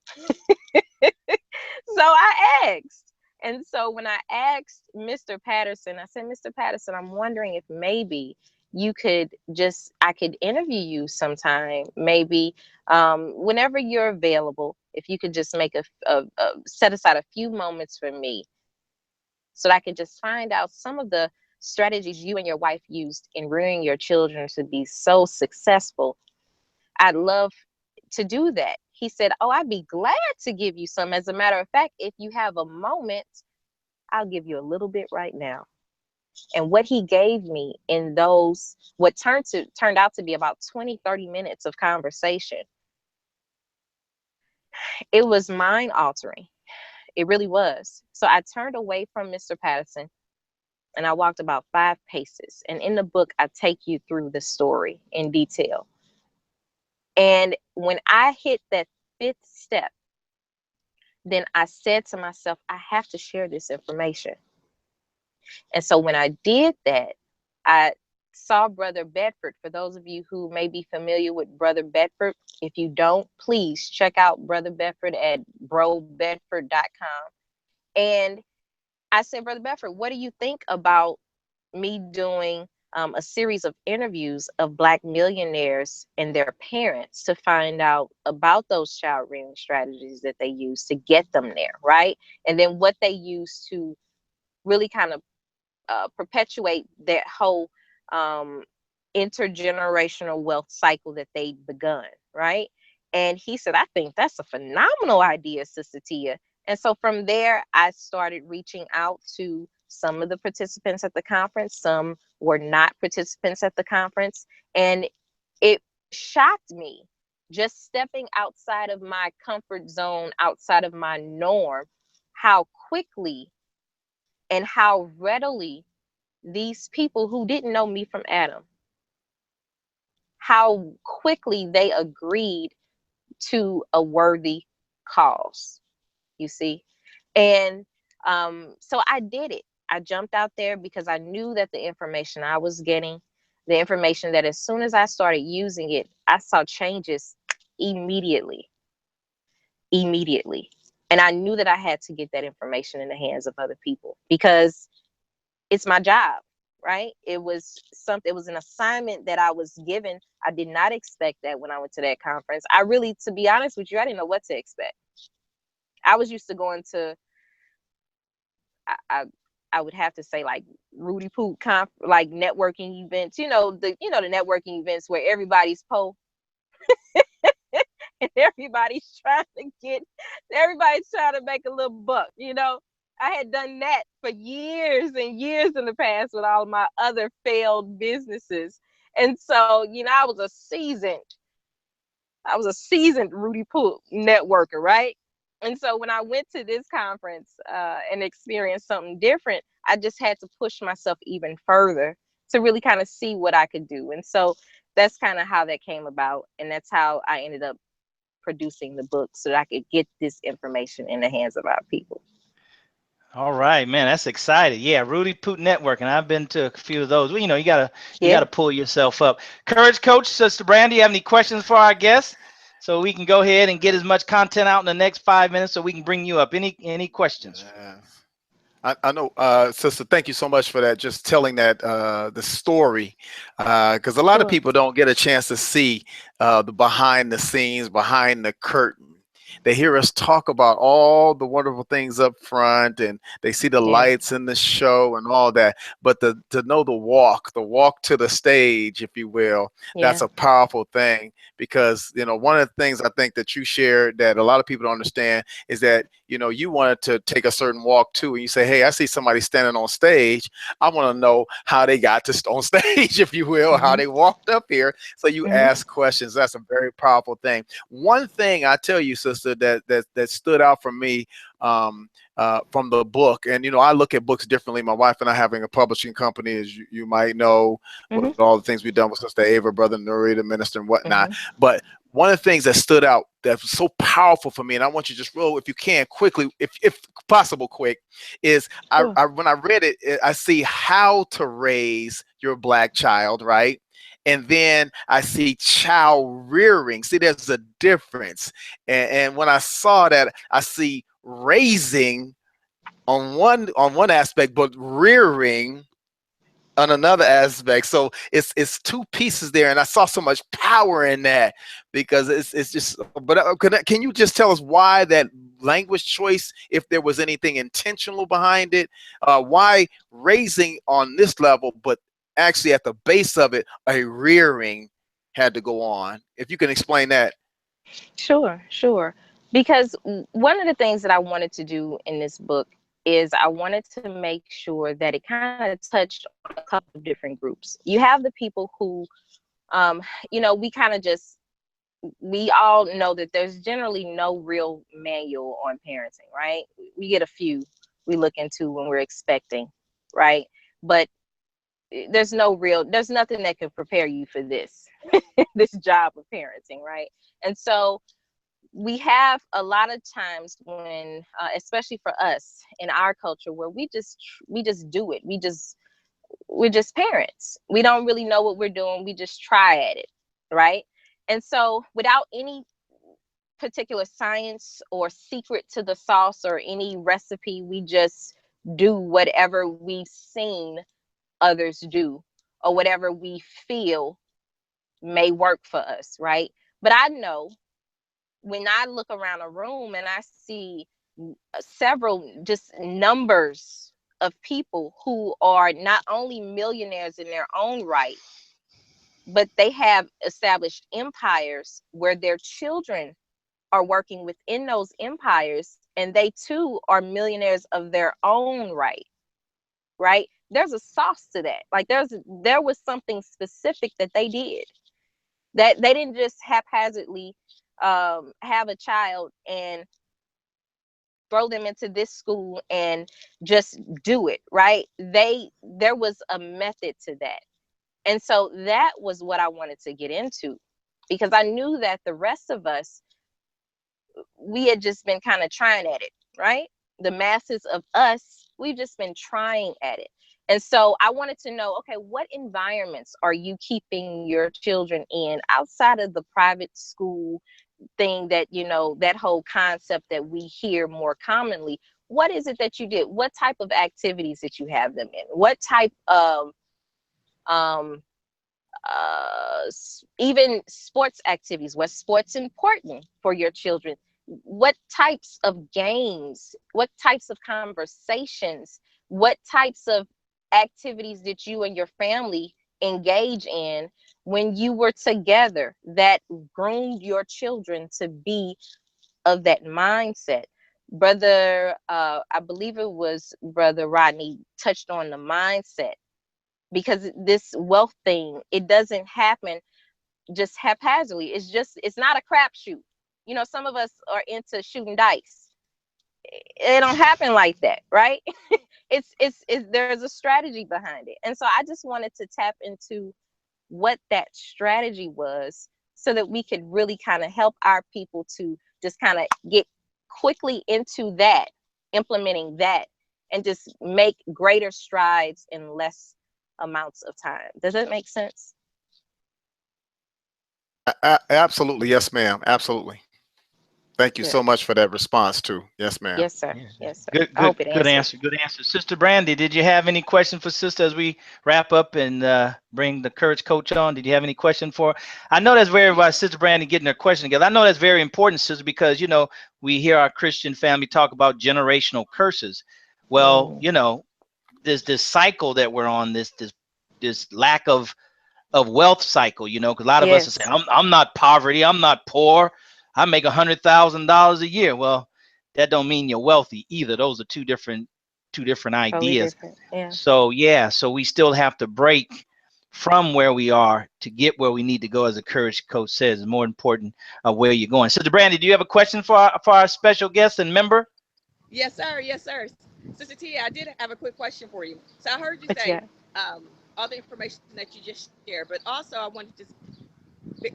So I asked. And so when I asked Mr. Patterson, I said, Mr. Patterson, I'm wondering if maybe I could interview you sometime, maybe whenever you're available, if you could just make set aside a few moments for me so that I could just find out some of the strategies you and your wife used in rearing your children to be so successful. I'd love to do that. He said, oh, I'd be glad to give you some. As a matter of fact, if you have a moment, I'll give you a little bit right now. And what he gave me in those, what turned out to be about 20, 30 minutes of conversation, it was mind altering. It really was. So I turned away from Mr. Patterson and I walked about 5 paces. And in the book, I take you through the story in detail. And when I hit that 5th step, then I said to myself, I have to share this information. And so when I did that, I saw Brother Bedford. For those of you who may be familiar with Brother Bedford, if you don't, please check out Brother Bedford at brobedford.com. And I said, Brother Bedford, what do you think about me doing a series of interviews of Black millionaires and their parents to find out about those child rearing strategies that they use to get them there, right? And then what they use to really kind of perpetuate that whole intergenerational wealth cycle that they've begun, right? And he said, I think that's a phenomenal idea, Sister Tia. And so from there, I started reaching out to some of the participants at the conference. Some were not participants at the conference. And it shocked me just stepping outside of my comfort zone, outside of my norm, how quickly and how readily these people who didn't know me from Adam, how quickly they agreed to a worthy cause, you see. And so I did it. I jumped out there because I knew that the information I was getting, the information that as soon as I started using it, I saw changes immediately. Immediately. And I knew that I had to get that information in the hands of other people because it's my job, right? It was an assignment that I was given. I did not expect that when I went to that conference. I really, to be honest with you, I didn't know what to expect. I was used to going to, I, I would have to say like Rudy Poot like networking events, the networking events where everybody's and everybody's trying to make a little buck. I had done that for years and years in the past with all of my other failed businesses. And so, I was a seasoned Rudy Poot networker, right? And so when I went to this conference and experienced something different, I just had to push myself even further to really kind of see what I could do. And so that's kind of how that came about. And that's how I ended up producing the book so that I could get this information in the hands of our people. All right, man, that's exciting. Yeah, Rudy Poot Network, and I've been to a few of those. Well, you gotta pull yourself up. Courage Coach, Sister Brandy, you have any questions for our guests? So we can go ahead and get as much content out in the next 5 minutes, so we can bring you up. Any questions? I know, Sister, thank you so much for that. Just telling that the story, because a lot of people don't get a chance to see the behind the scenes, behind the curtain. They hear us talk about all the wonderful things up front, and they see the Yeah. lights in the show and all that. But to know the walk to the stage, if you will, that's Yeah. a powerful thing. Because one of the things I think that you shared that a lot of people don't understand is that you wanted to take a certain walk too, and you say, hey, I see somebody standing on stage. I want to know how they got to on stage, if you will, how Hmm. they walked up here. So you Hmm. ask questions. That's a very powerful thing. One thing I tell you, sister, that stood out for me, from the book, and I look at books differently. My wife and I having a publishing company, as you might know, with Hmm. all the things we've done with Sister Ava, Brother Nuri, the minister, and whatnot. Hmm. But one of the things that stood out that was so powerful for me, and I want you to just roll, if you can, quickly, if possible, quick, is Sure. when I read it, I see how to raise your black child, right? And then I see child rearing. See, there's a difference. And when I saw that, I see raising on one aspect, but rearing on another aspect. So it's two pieces there, and I saw so much power in that, because it's just. But can you just tell us why that language choice, if there was anything intentional behind it, why raising on this level, but actually at the base of it, a rearing had to go on? If you can explain that. Sure, sure. Because one of the things that I wanted to do in this book is I wanted to make sure that it kind of touched on a couple of different groups. You have the people who, we kind of just, we all know that there's generally no real manual on parenting, right? We get a few we look into when we're expecting, right? But there's nothing that can prepare you for this, this job of parenting, right? And so we have a lot of times when, especially for us in our culture, where we just do it. We're just parents. We don't really know what we're doing. We just try at it, right? And so, without any particular science or secret to the sauce or any recipe, we just do whatever we've seen others do or whatever we feel may work for us, right? But I know when I look around a room and I see several just numbers of people who are not only millionaires in their own right, but they have established empires where their children are working within those empires, and they too are millionaires of their own right, right? There's a sauce to that. Like there was something specific that they did, that they didn't just haphazardly have a child and throw them into this school and just do it, right? There was a method to that. And so that was what I wanted to get into, because I knew that the rest of us, we had just been kind of trying at it, right? The masses of us, we've just been trying at it. And so I wanted to know, okay, what environments are you keeping your children in outside of the private school thing, that, that whole concept that we hear more commonly? What is it that you did? What type of activities did you have them in? What type of um, even sports activities? Was sports important for your children? What types of games? What types of conversations? What types of activities did you and your family engage in when you were together, that groomed your children to be of that mindset? Brother, I believe it was Brother Rodney touched on the mindset, because this wealth thing, it doesn't happen just haphazardly. It's not a crapshoot. Some of us are into shooting dice. It don't happen like that, right? It's there's a strategy behind it. And so I just wanted to tap into what that strategy was, so that we could really kind of help our people to just kind of get quickly into that, implementing that, and just make greater strides in less amounts of time. Does that make sense? Absolutely, yes, ma'am. Absolutely. Thank you Good. so much for that response too. Yes, ma'am. Yes, sir. Yeah. Yes, sir. Good, I good, hope it good answered. answer. Good answer. Sister Brandy, did you have any question for Sister as we wrap up and bring the Courage Coach on? Did you have any question for? I know that's very Yeah. about Sister Brandy getting her question together. I know that's very important, Sister, because we hear our Christian family talk about generational curses. Well, Mm, this cycle that we're on, this lack of wealth cycle, because a lot of us are saying, yes. I'm not poverty, I'm not poor, I make $100,000 a year. Well, that don't mean you're wealthy either. Those are two different Totally ideas. different. Yeah. So yeah, so we still have to break from where we are to get where we need to go, as the courage coach says. It's more important where you're going. Sister Brandy, do you have a question for our special guest and member? Yes, sir. Yes, sir. Sister Tia, I did have a quick question for you. So I heard you What you say got? all the information that you just shared, but also I wanted to just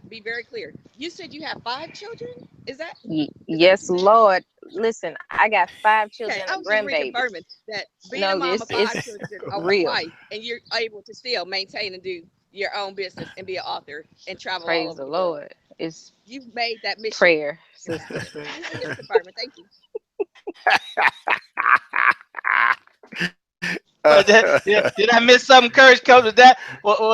be very clear. You said you have 5 children. Is that what Yes, you said? Lord. Listen, I got 5 children Okay, and I a was just grandbaby. reconfirming that being a No, mom of this five is children, a real. wife, and you're able to still maintain and do your own business and be an author and travel all Praise over the the world. Lord. It's You've made that mission prayer, in God. sister. Just confirming. Thank you. Did I miss something, Courage Coach? Was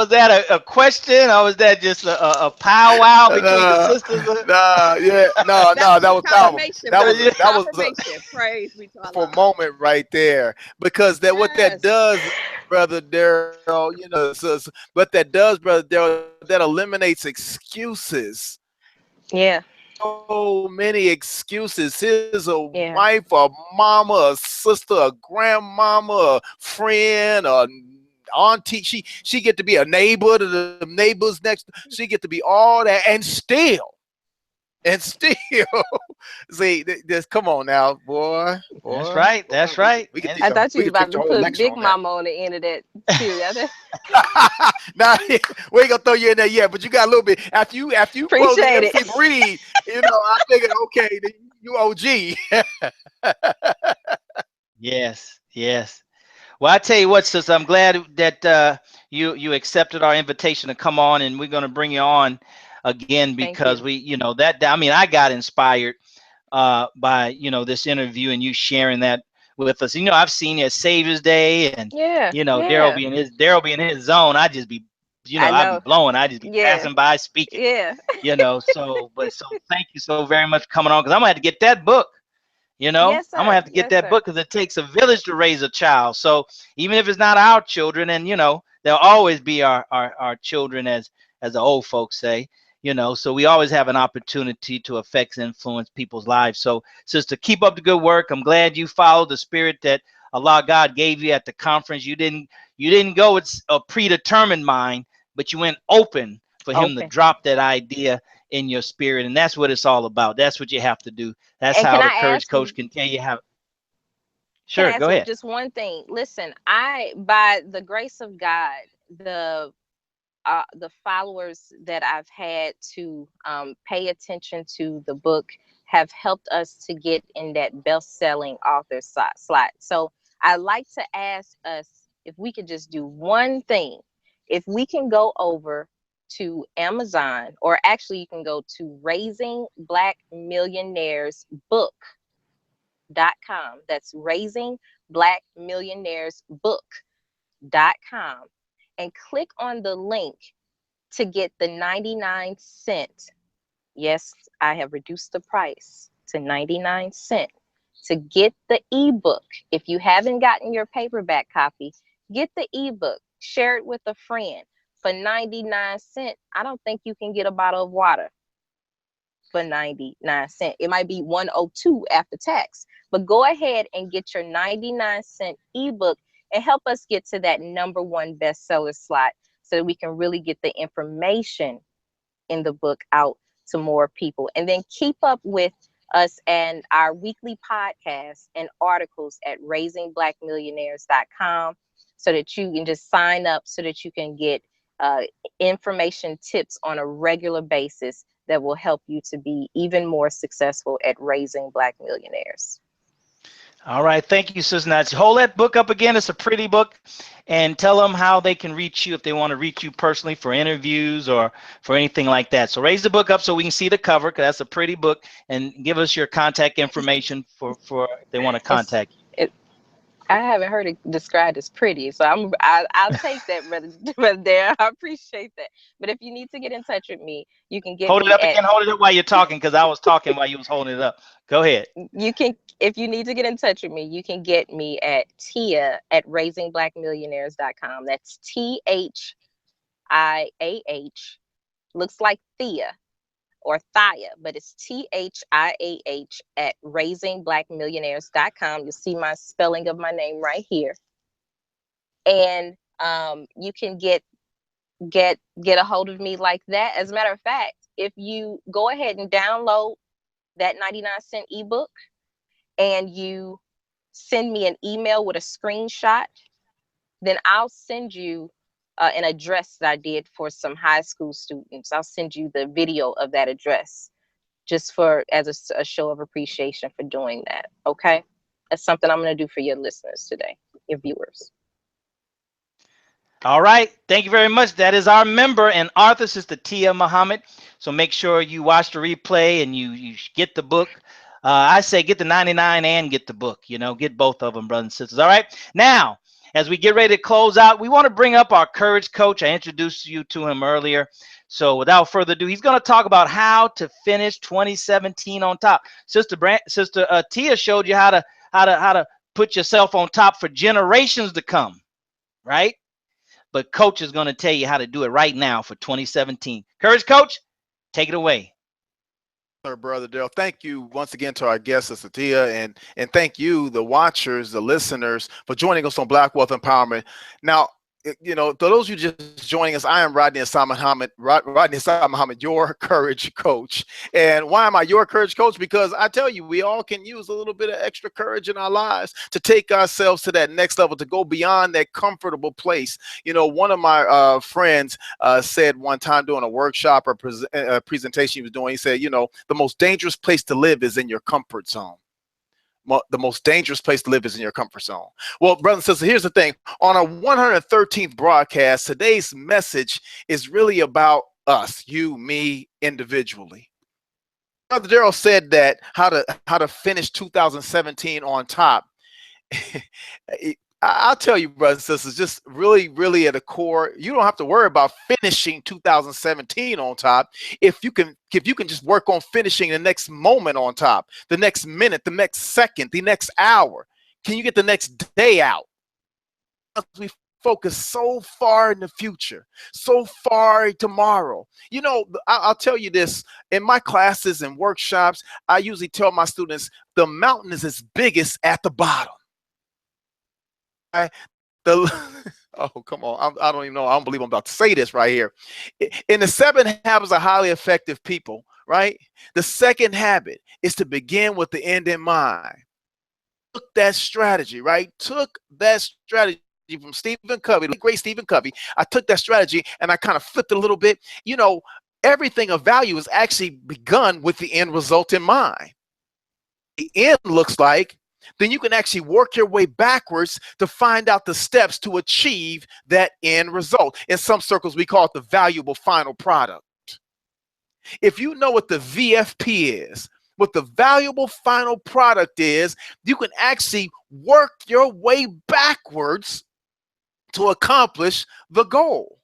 that a question, or was that just a powwow between the Nah, sisters? nah, yeah, no, That no, was that just was powerful. confirmation, That was brother. that was a Confirmation. Praise be to powerful Allah. moment right there, because that what that Yes. does, brother Daryl, what that does, brother Daryl, that eliminates excuses. Yeah, So many excuses. Here's a yeah. wife, a mama, a sister, a grandmama, a friend, a auntie. She get to be a neighbor to the neighbors next. She get to be all that, and still see. Just come on now, boy, That's boy, right. boy. That's right. We could And teach I a thought you we was could about teach a to whole put lecture Big on that. Mama on the end of that too. Nah, we ain't gonna throw you in there yet, but you got a little bit after you close the Appreciate MC it. breathe. I figured, okay, you OG. yes, yes. Well, I tell you what, sister, I'm glad that you accepted our invitation to come on, and we're going to bring you on again Thank because you. I mean, I got inspired by this interview and you sharing that with us. I've seen you at Savior's Day, and Yeah, Daryl yeah. being in his zone. I just be, I I'd be know. blowing. I just be Yeah, passing by speaking. yeah. So thank you so very much for coming on, because I'm gonna have to get that book. Yes, I'm gonna sir. have to get Yes, that sir. book, because it takes a village to raise a child. So even if it's not our children, and they'll always be our children, as the old folks say. So we always have an opportunity to affect and influence people's lives. So, sister, keep up the good work. I'm glad you followed the spirit that Allah God gave you at the conference. You didn't go with a predetermined mind, but you went open for him to Open. drop that idea in your spirit. And that's what it's all about. That's what you have to do. That's And how can the I courage ask coach can tell you how. can I Sure, ask go ahead. just one thing? Listen, by the grace of God, the followers that I've had to pay attention to the book have helped us to get in that best-selling author slot. So I like to ask us if we could just do one thing. If we can go over to Amazon, or actually you can go to Raising Black Millionaires book.com. That's Raising Black Millionaires book.com, and click on the link to get the 99 cent. Yes, I have reduced the price to 99 cent to get the ebook. If you haven't gotten your paperback copy, get the ebook, share it with a friend. For 99 cent, I don't think you can get a bottle of water for 99 cent. It might be 102 after tax, but go ahead and get your 99 cent ebook and help us get to that #1 bestseller slot, so that we can really get the information in the book out to more people. And then keep up with us and our weekly podcasts and articles at raisingblackmillionaires.com, so that you can just sign up, so that you can get uh, information tips on a regular basis that will help you to be even more successful at raising Black millionaires. All right. Thank you, Sister Nancy. Hold that book up again. It's a pretty book. And tell them how they can reach you if they want to reach you personally for interviews or for anything like that. So raise the book up so we can see the cover, because that's a pretty book. And give us your contact information for if they want to It's contact it. I haven't heard it described as pretty, so I'll take that, brother. Brother Darren, I appreciate that. But if you need to get in touch with me, you can get Hold it me up at again. Hold it up while you're talking, because I was talking while you was holding it up. Go ahead. you can if you need to get in touch with me, you can get me at Tia at raisingblackmillionaires.com. That's THIAH. Looks like Thea or Thia, but it's THIAH at raisingblackmillionaires.com. You'll see my spelling of my name right here. And you can get a hold of me like that. As a matter of fact, if you go ahead and download that 99-cent ebook and you send me an email with a screenshot, then I'll send you an address that I did for some high school students. I'll send you the video of that address just for as a show of appreciation for doing that. Okay, that's something I'm going to do for your listeners today, your viewers. All right. Thank you very much. That is our member and Arthur, Sister Tia Muhammad. So make sure you watch the replay and you get the book. I say get the 99 and get the book. Get both of them, brothers and sisters. All right. Now, as we get ready to close out, we want to bring up our courage coach. I introduced you to him earlier. So without further ado, he's going to talk about how to finish 2017 on top. Sister Tia showed you how to put yourself on top for generations to come, right? But Coach is going to tell you how to do it right now for 2017. Courage, Coach, take it away. Sir, Brother Daryl, thank you once again to our guest, Sister Tia, and thank you, the watchers, the listeners, for joining us on Black Wealth Empowerment. Now, to those of you just joining us, I am Rodney Assad Muhammad, your courage coach. And why am I your courage coach? Because I tell you, we all can use a little bit of extra courage in our lives to take ourselves to that next level, to go beyond that comfortable place. One of my friends said one time during a workshop or presentation he was doing, he said, the most dangerous place to live is in your comfort zone. The most dangerous place to live is in your comfort zone. Well, brothers and sisters, here's the thing. On our 113th broadcast, today's message is really about us, you, me, individually. Brother Daryl said that how to finish 2017 on top. I'll tell you, brothers and sisters, just really, really at the core, you don't have to worry about finishing 2017 on top if you can just work on finishing the next moment on top, the next minute, the next second, the next hour. Can you get the next day out? We focus so far in the future, so far tomorrow. I'll tell you this, in my classes and workshops, I usually tell my students the mountain is its biggest at the bottom. Oh, come on. I don't even know. I don't believe I'm about to say this right here. In the 7 habits of highly effective people, right? The second habit is to begin with the end in mind. Took that strategy, right? Took that strategy from Stephen Covey, the great Stephen Covey. I took that strategy and I kind of flipped it a little bit. Everything of value is actually begun with the end result in mind. The end looks like, then you can actually work your way backwards to find out the steps to achieve that end result. In some circles, we call it the valuable final product. If you know what the VFP is, what the valuable final product is, you can actually work your way backwards to accomplish the goal.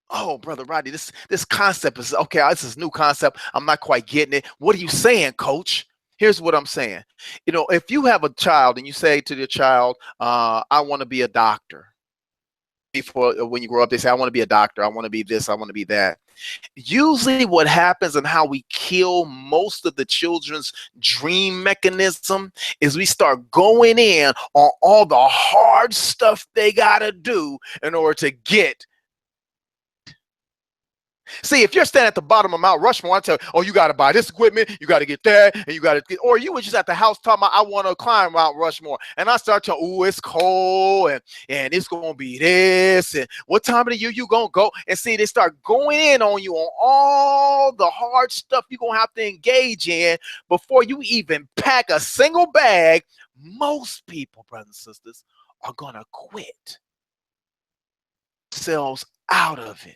Oh, Brother Rodney, this concept is, okay, this is a new concept. I'm not quite getting it. What are you saying, Coach? Here's what I'm saying. If you have a child and you say to your child, I want to be a doctor. Before, when you grow up, they say, I want to be a doctor. I want to be this. I want to be that. Usually what happens and how we kill most of the children's dream mechanism is we start going in on all the hard stuff they got to do in order to get. See, if you're standing at the bottom of Mount Rushmore, I tell you, oh, you got to buy this equipment, you got to get that, and you got to get, or you were just at the house talking about, I want to climb Mount Rushmore. And I start to, oh, it's cold, and it's going to be this, and what time of the year you going to go? And see, they start going in on you on all the hard stuff you're going to have to engage in before you even pack a single bag, Most people, brothers and sisters, are going to quit themselves out of it.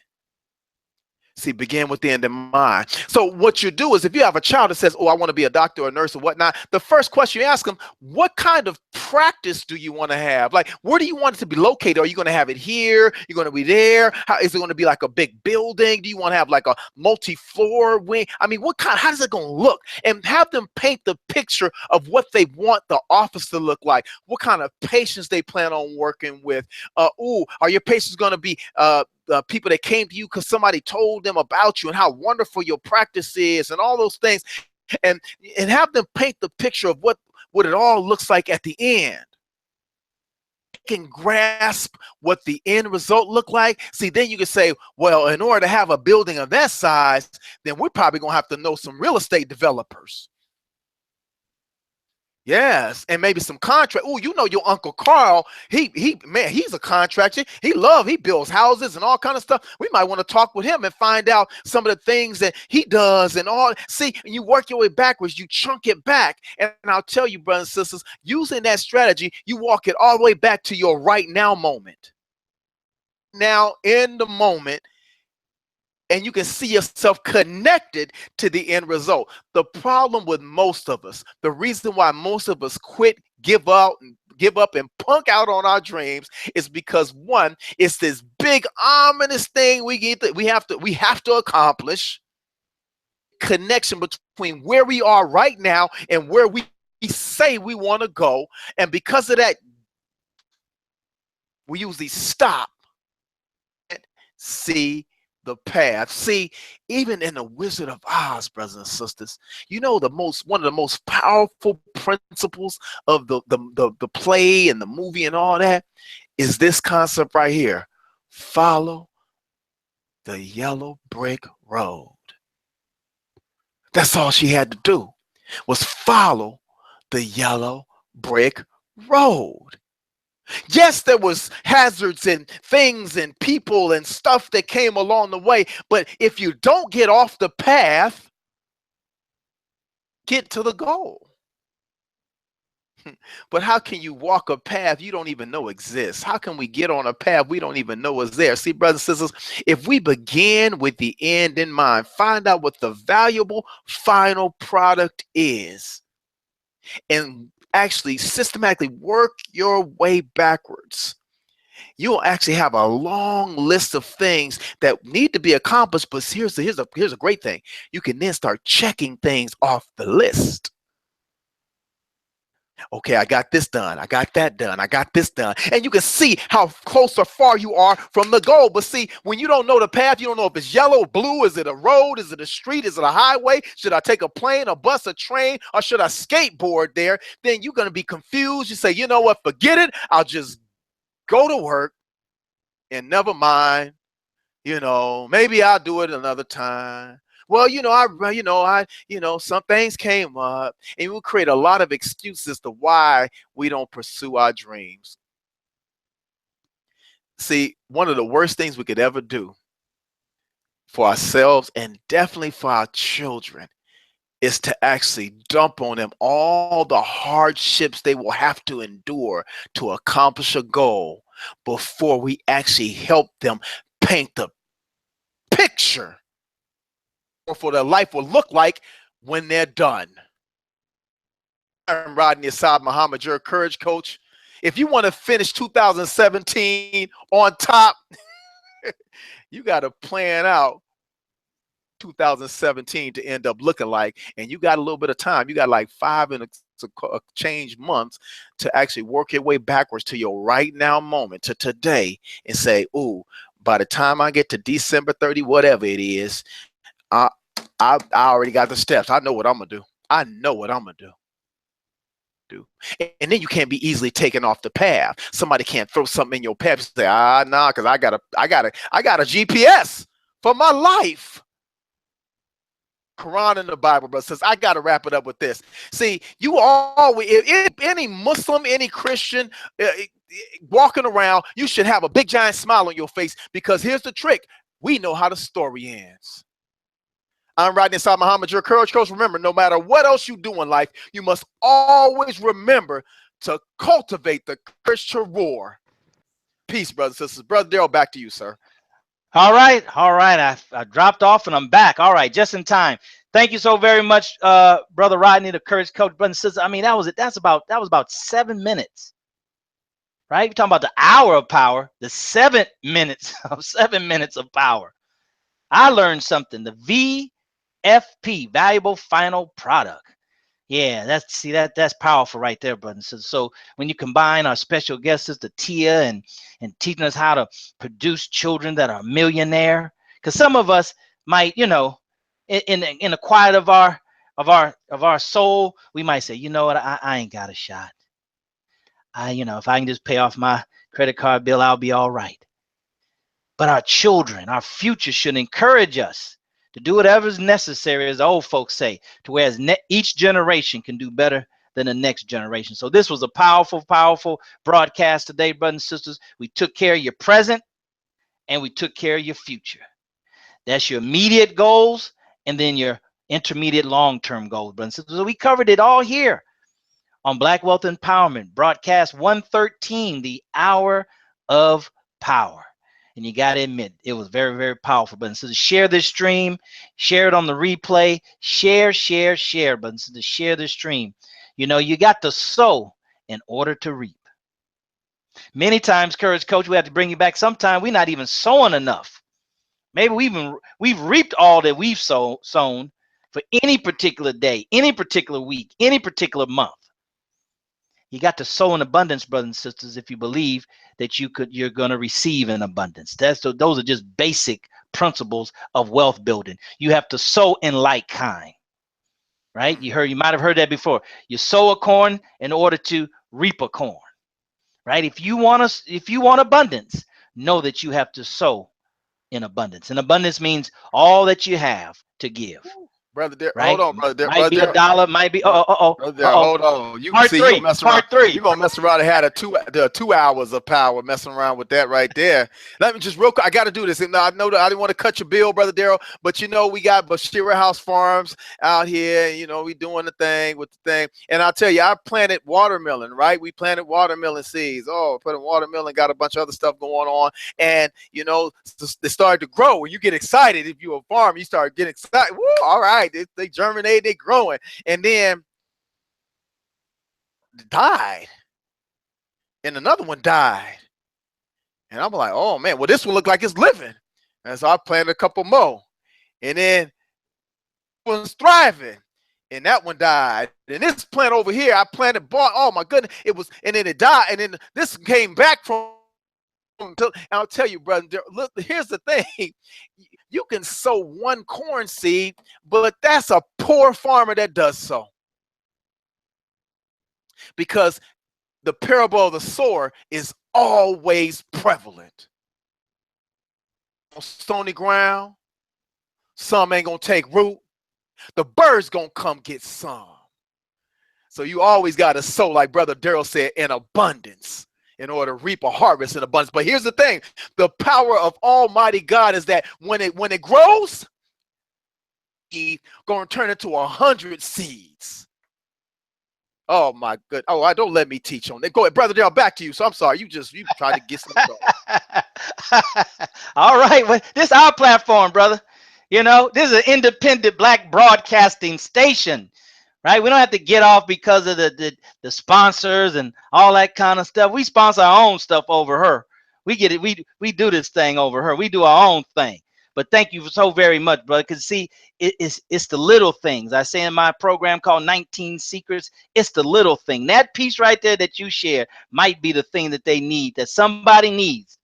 See, begin with the end in mind. So what you do is if you have a child that says, oh, I want to be a doctor or a nurse or whatnot, the first question you ask them, what kind of practice do you want to have? Like, where do you want it to be located? Are you going to have it here? You're going to be there? How is it going to be like a big building? Do you want to have like a multi-floor wing? I mean, how does it going to look? And have them paint the picture of what they want the office to look like. What kind of patients they plan on working with. Are your patients going to be people that came to you because somebody told them about you and how wonderful your practice is and all those things, and have them paint the picture of what it all looks like at the end. Can grasp what the end result look like. See, then you can say, well, in order to have a building of that size, then we're probably gonna have to know some real estate developers. Yes, and maybe some contract. Oh, you know your Uncle Carl, man, he's a contractor. He builds houses and all kind of stuff. We might want to talk with him and find out some of the things that he does and all. See, you work your way backwards, you chunk it back. And I'll tell you, brothers and sisters, using that strategy, you walk it all the way back to your right now moment. Now, in the moment, and you can see yourself connected to the end result. The problem with most of us, the reason why most of us quit, give up and punk out on our dreams is because one, it's this big ominous thing we have to accomplish. Connection between where we are right now and where we say we want to go. And because of that, we usually stop and see the path. See, even in the Wizard of Oz, brothers and sisters, you know one of the most powerful principles of the play and the movie and all that is this concept right here. Follow the yellow brick road. That's all she had to do, was follow the yellow brick road. Yes, there was hazards and things and people and stuff that came along the way, but if you don't get off the path, get to the goal. But how can you walk a path you don't even know exists? How can we get on a path we don't even know is there? See, brothers and sisters, if we begin with the end in mind, find out what the valuable final product is, and actually systematically work your way backwards, you'll actually have a long list of things that need to be accomplished. But here's a great thing. You can then start checking things off the list. Okay, I got this done. I got that done. I got this done. And you can see how close or far you are from the goal. But see, when you don't know the path, you don't know if it's yellow, blue, is it a road, is it a street, is it a highway? Should I take a plane, a bus, a train, or should I skateboard there? Then you're going to be confused. You say, you know what, forget it. I'll just go to work and never mind. Maybe I'll do it another time. Well, some things came up, and it will create a lot of excuses to why we don't pursue our dreams. See, one of the worst things we could ever do for ourselves and definitely for our children is to actually dump on them all the hardships they will have to endure to accomplish a goal before we actually help them paint the picture for their life will look like when they're done. I'm Rodney Assad Muhammad, your courage coach. If you want to finish 2017 on top, you got to plan out 2017 to end up looking like, and you got a little bit of time. You got like 5 and a change months to actually work your way backwards to your right now moment, to today, and say, ooh, by the time I get to December 30, whatever it is, I already got the steps. I know what I'm gonna do. I know what I'm gonna do. And then you can't be easily taken off the path. Somebody can't throw something in your path and say, nah, because I got a GPS for my life. Quran in the Bible, but says, I got to wrap it up with this. See, you always, if any Muslim, any Christian walking around, you should have a big giant smile on your face, because here's the trick. We know how the story ends. I'm Rodney Assad Muhammad, your courage coach. Remember, no matter what else you do in life, you must always remember to cultivate the courage to roar. Peace, brothers and sisters. Brother Daryl, back to you, sir. All right, all right. I dropped off and I'm back. All right, just in time. Thank you so very much, Brother Rodney, the Courage Coach, brother and sister. I mean, that was it. That was about 7 minutes, right? You're talking about the hour of power, the 7 minutes of 7 minutes of power. I learned something. The VFP, valuable final product. Yeah, that's powerful right there, brothers. So when you combine our special guest sister Tia and teaching us how to produce children that are millionaire, because some of us might, in the quiet of our soul, we might say, you know what, I ain't got a shot. If I can just pay off my credit card bill, I'll be all right. But our children, our future should encourage us to do whatever is necessary, as the old folks say, to whereas each generation can do better than the next generation. So this was a powerful, powerful broadcast today, brothers and sisters. We took care of your present and we took care of your future. That's your immediate goals and then your intermediate long-term goals, brothers and sisters. So we covered it all here on Black Wealth Empowerment, broadcast 113, the hour of power. And you got to admit, it was very, very powerful. But so to share this stream, share it on the replay, share, but so to share this stream. You got to sow in order to reap. Many times, Courage Coach, we have to bring you back. Sometimes we're not even sowing enough. Maybe we've reaped all that we've sown for any particular day, any particular week, any particular month. You got to sow in abundance, brothers and sisters, if you believe that you're going to receive in abundance. Those are just basic principles of wealth building. You have to sow in like kind, right? You might have heard that before. You sow a corn in order to reap a corn, right? If you want abundance, know that you have to sow in abundance. And abundance means all that you have to give. Brother Daryl, Right? hold on, brother Daryl. Might be a dollar, might be Brother Daryl, hold on. You Part see, three. you mess around. Part three. You're gonna mess around and had the 2 hours of power messing around with that right there. Let me just real quick. I got to do this. And I know that I didn't want to cut your bill, brother Daryl, but we got Bashira House Farms out here. We doing the thing with the thing. And I'll tell you, I planted watermelon. Right? We planted watermelon seeds. Putting watermelon, got a bunch of other stuff going on, and they started to grow. When you get excited, if you're a farm, you start getting excited. Woo! All right, they germinate, they growing, and then died, and another one died, and I'm like, oh man, well this one looked like it's living, and so I planted a couple more, and then one's thriving, and that one died. And this plant over here, I planted, oh my goodness, and then it died, and then this came back from. I'll tell you, brother, look, here's the thing. You can sow one corn seed, but that's a poor farmer that does so. Because the parable of the sower is always prevalent. On stony ground, some ain't going to take root. The birds going to come get some. So you always got to sow, like Brother Daryl said, in abundance, in order to reap a harvest in abundance. But here's the thing. The power of Almighty God is that when it grows, it's going to turn into 100 seeds. Oh, my good. Oh, I don't let me teach on that. Go ahead, Brother Daryl, back to you. So I'm sorry. You tried to get some. All right. Well, this is our platform, brother. This is an independent Black broadcasting station. Right, we don't have to get off because of the sponsors and all that kind of stuff. We sponsor our own stuff over her. We get it. We do this thing over her. We do our own thing. But thank you so very much, brother. Because see, it's the little things. I say in my program called 19 Secrets. It's the little thing. That piece right there that you share might be the thing that they need. That somebody needs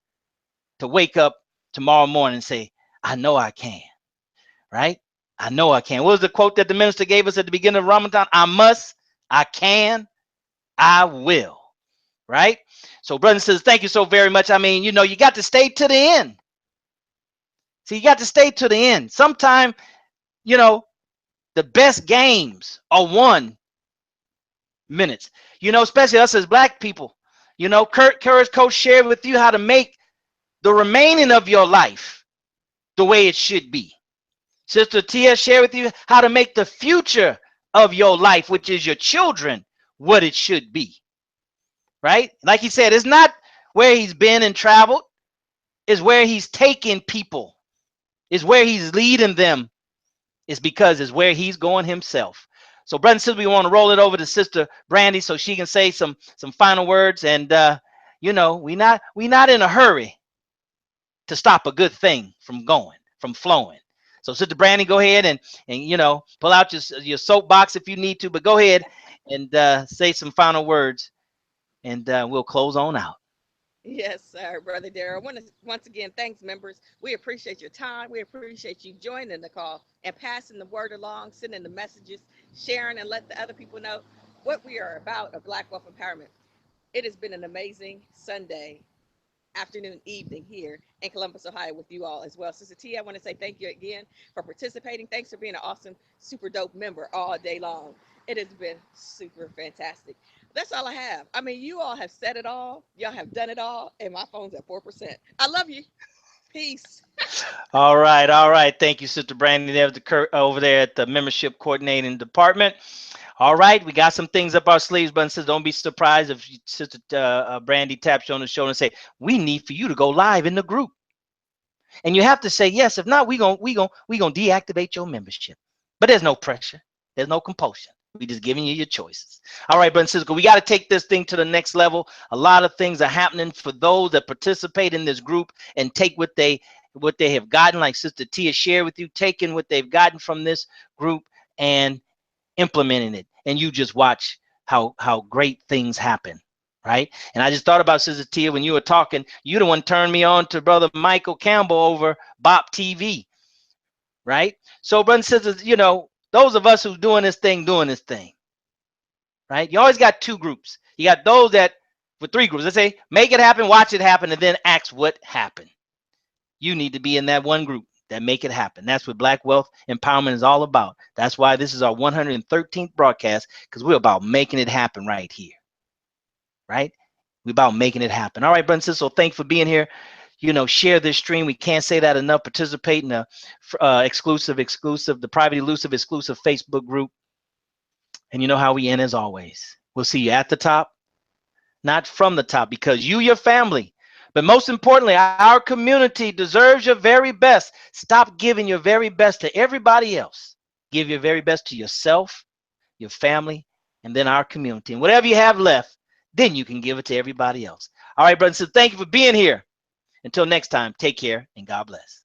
to wake up tomorrow morning and say, "I know I can." Right. I know I can. What was the quote that the minister gave us at the beginning of Ramadan? I must, I can, I will. Right? So, brothers and sisters, thank you so very much. I mean, you got to stay to the end. See, you got to stay to the end. Sometimes, the best games are 1 minute. Especially us as Black people. Courage Coach shared with you how to make the remaining of your life the way it should be. Sister Tia shared with you how to make the future of your life, which is your children, what it should be. right? Like he said, it's not where he's been and traveled, it's where he's taking people, it's where he's leading them, it's because it's where he's going himself. So, brothers and sisters, we want to roll it over to Sister Brandy so she can say some final words. And we not in a hurry to stop a good thing from going, from flowing. So, Sister Brandy, go ahead and pull out your soapbox if you need to, but go ahead and say some final words, and we'll close on out. Yes, sir, Brother Darrell. I want to once again thanks, members. We appreciate your time. We appreciate you joining the call and passing the word along, sending the messages, sharing, and let the other people know what we are about of Black Wealth Empowerment. It has been an amazing Sunday afternoon, evening here in Columbus, Ohio, with you all as well. Sister T, I want to say thank you again for participating. Thanks for being an awesome, super dope member all day long. It has been super fantastic. That's all I have. I mean, you all have said it all. Y'all have done it all, and my phone's at 4%. I love you. Peace. All right, all right. Thank you, Sister Brandy, there over there at the membership coordinating department. All right, we got some things up our sleeves, but says don't be surprised if Sister Brandy taps you on the shoulder and say, "We need for you to go live in the group," and you have to say yes. If not, we gonna deactivate your membership. But there's no pressure. There's no compulsion. We just giving you your choices. All right, brothers and sisters, we got to take this thing to the next level. A lot of things are happening for those that participate in this group and take what they have gotten, like Sister Tia shared with you, taking what they've gotten from this group and implementing it. And you just watch how great things happen. Right. And I just thought about Sister Tia when you were talking. You the one turned me on to Brother Michael Campbell over Bop TV. Right. So, brothers and sisters, those of us who's doing this thing, right? You always got two groups. You got those that, for three groups, let's say, make it happen, watch it happen, and then ask what happened. You need to be in that one group that make it happen. That's what Black Wealth Empowerment is all about. That's why this is our 113th broadcast, because we're about making it happen right here, right? We're about making it happen. All right, brothers and sisters, so thanks for being here. Share this stream. We can't say that enough. Participate in the the private exclusive Facebook group. And you know how we end as always. We'll see you at the top, not from the top, because your family, but most importantly, our community deserves your very best. Stop giving your very best to everybody else. Give your very best to yourself, your family, and then our community. And whatever you have left, then you can give it to everybody else. All right, brothers and sisters, thank you for being here. Until next time, take care and God bless.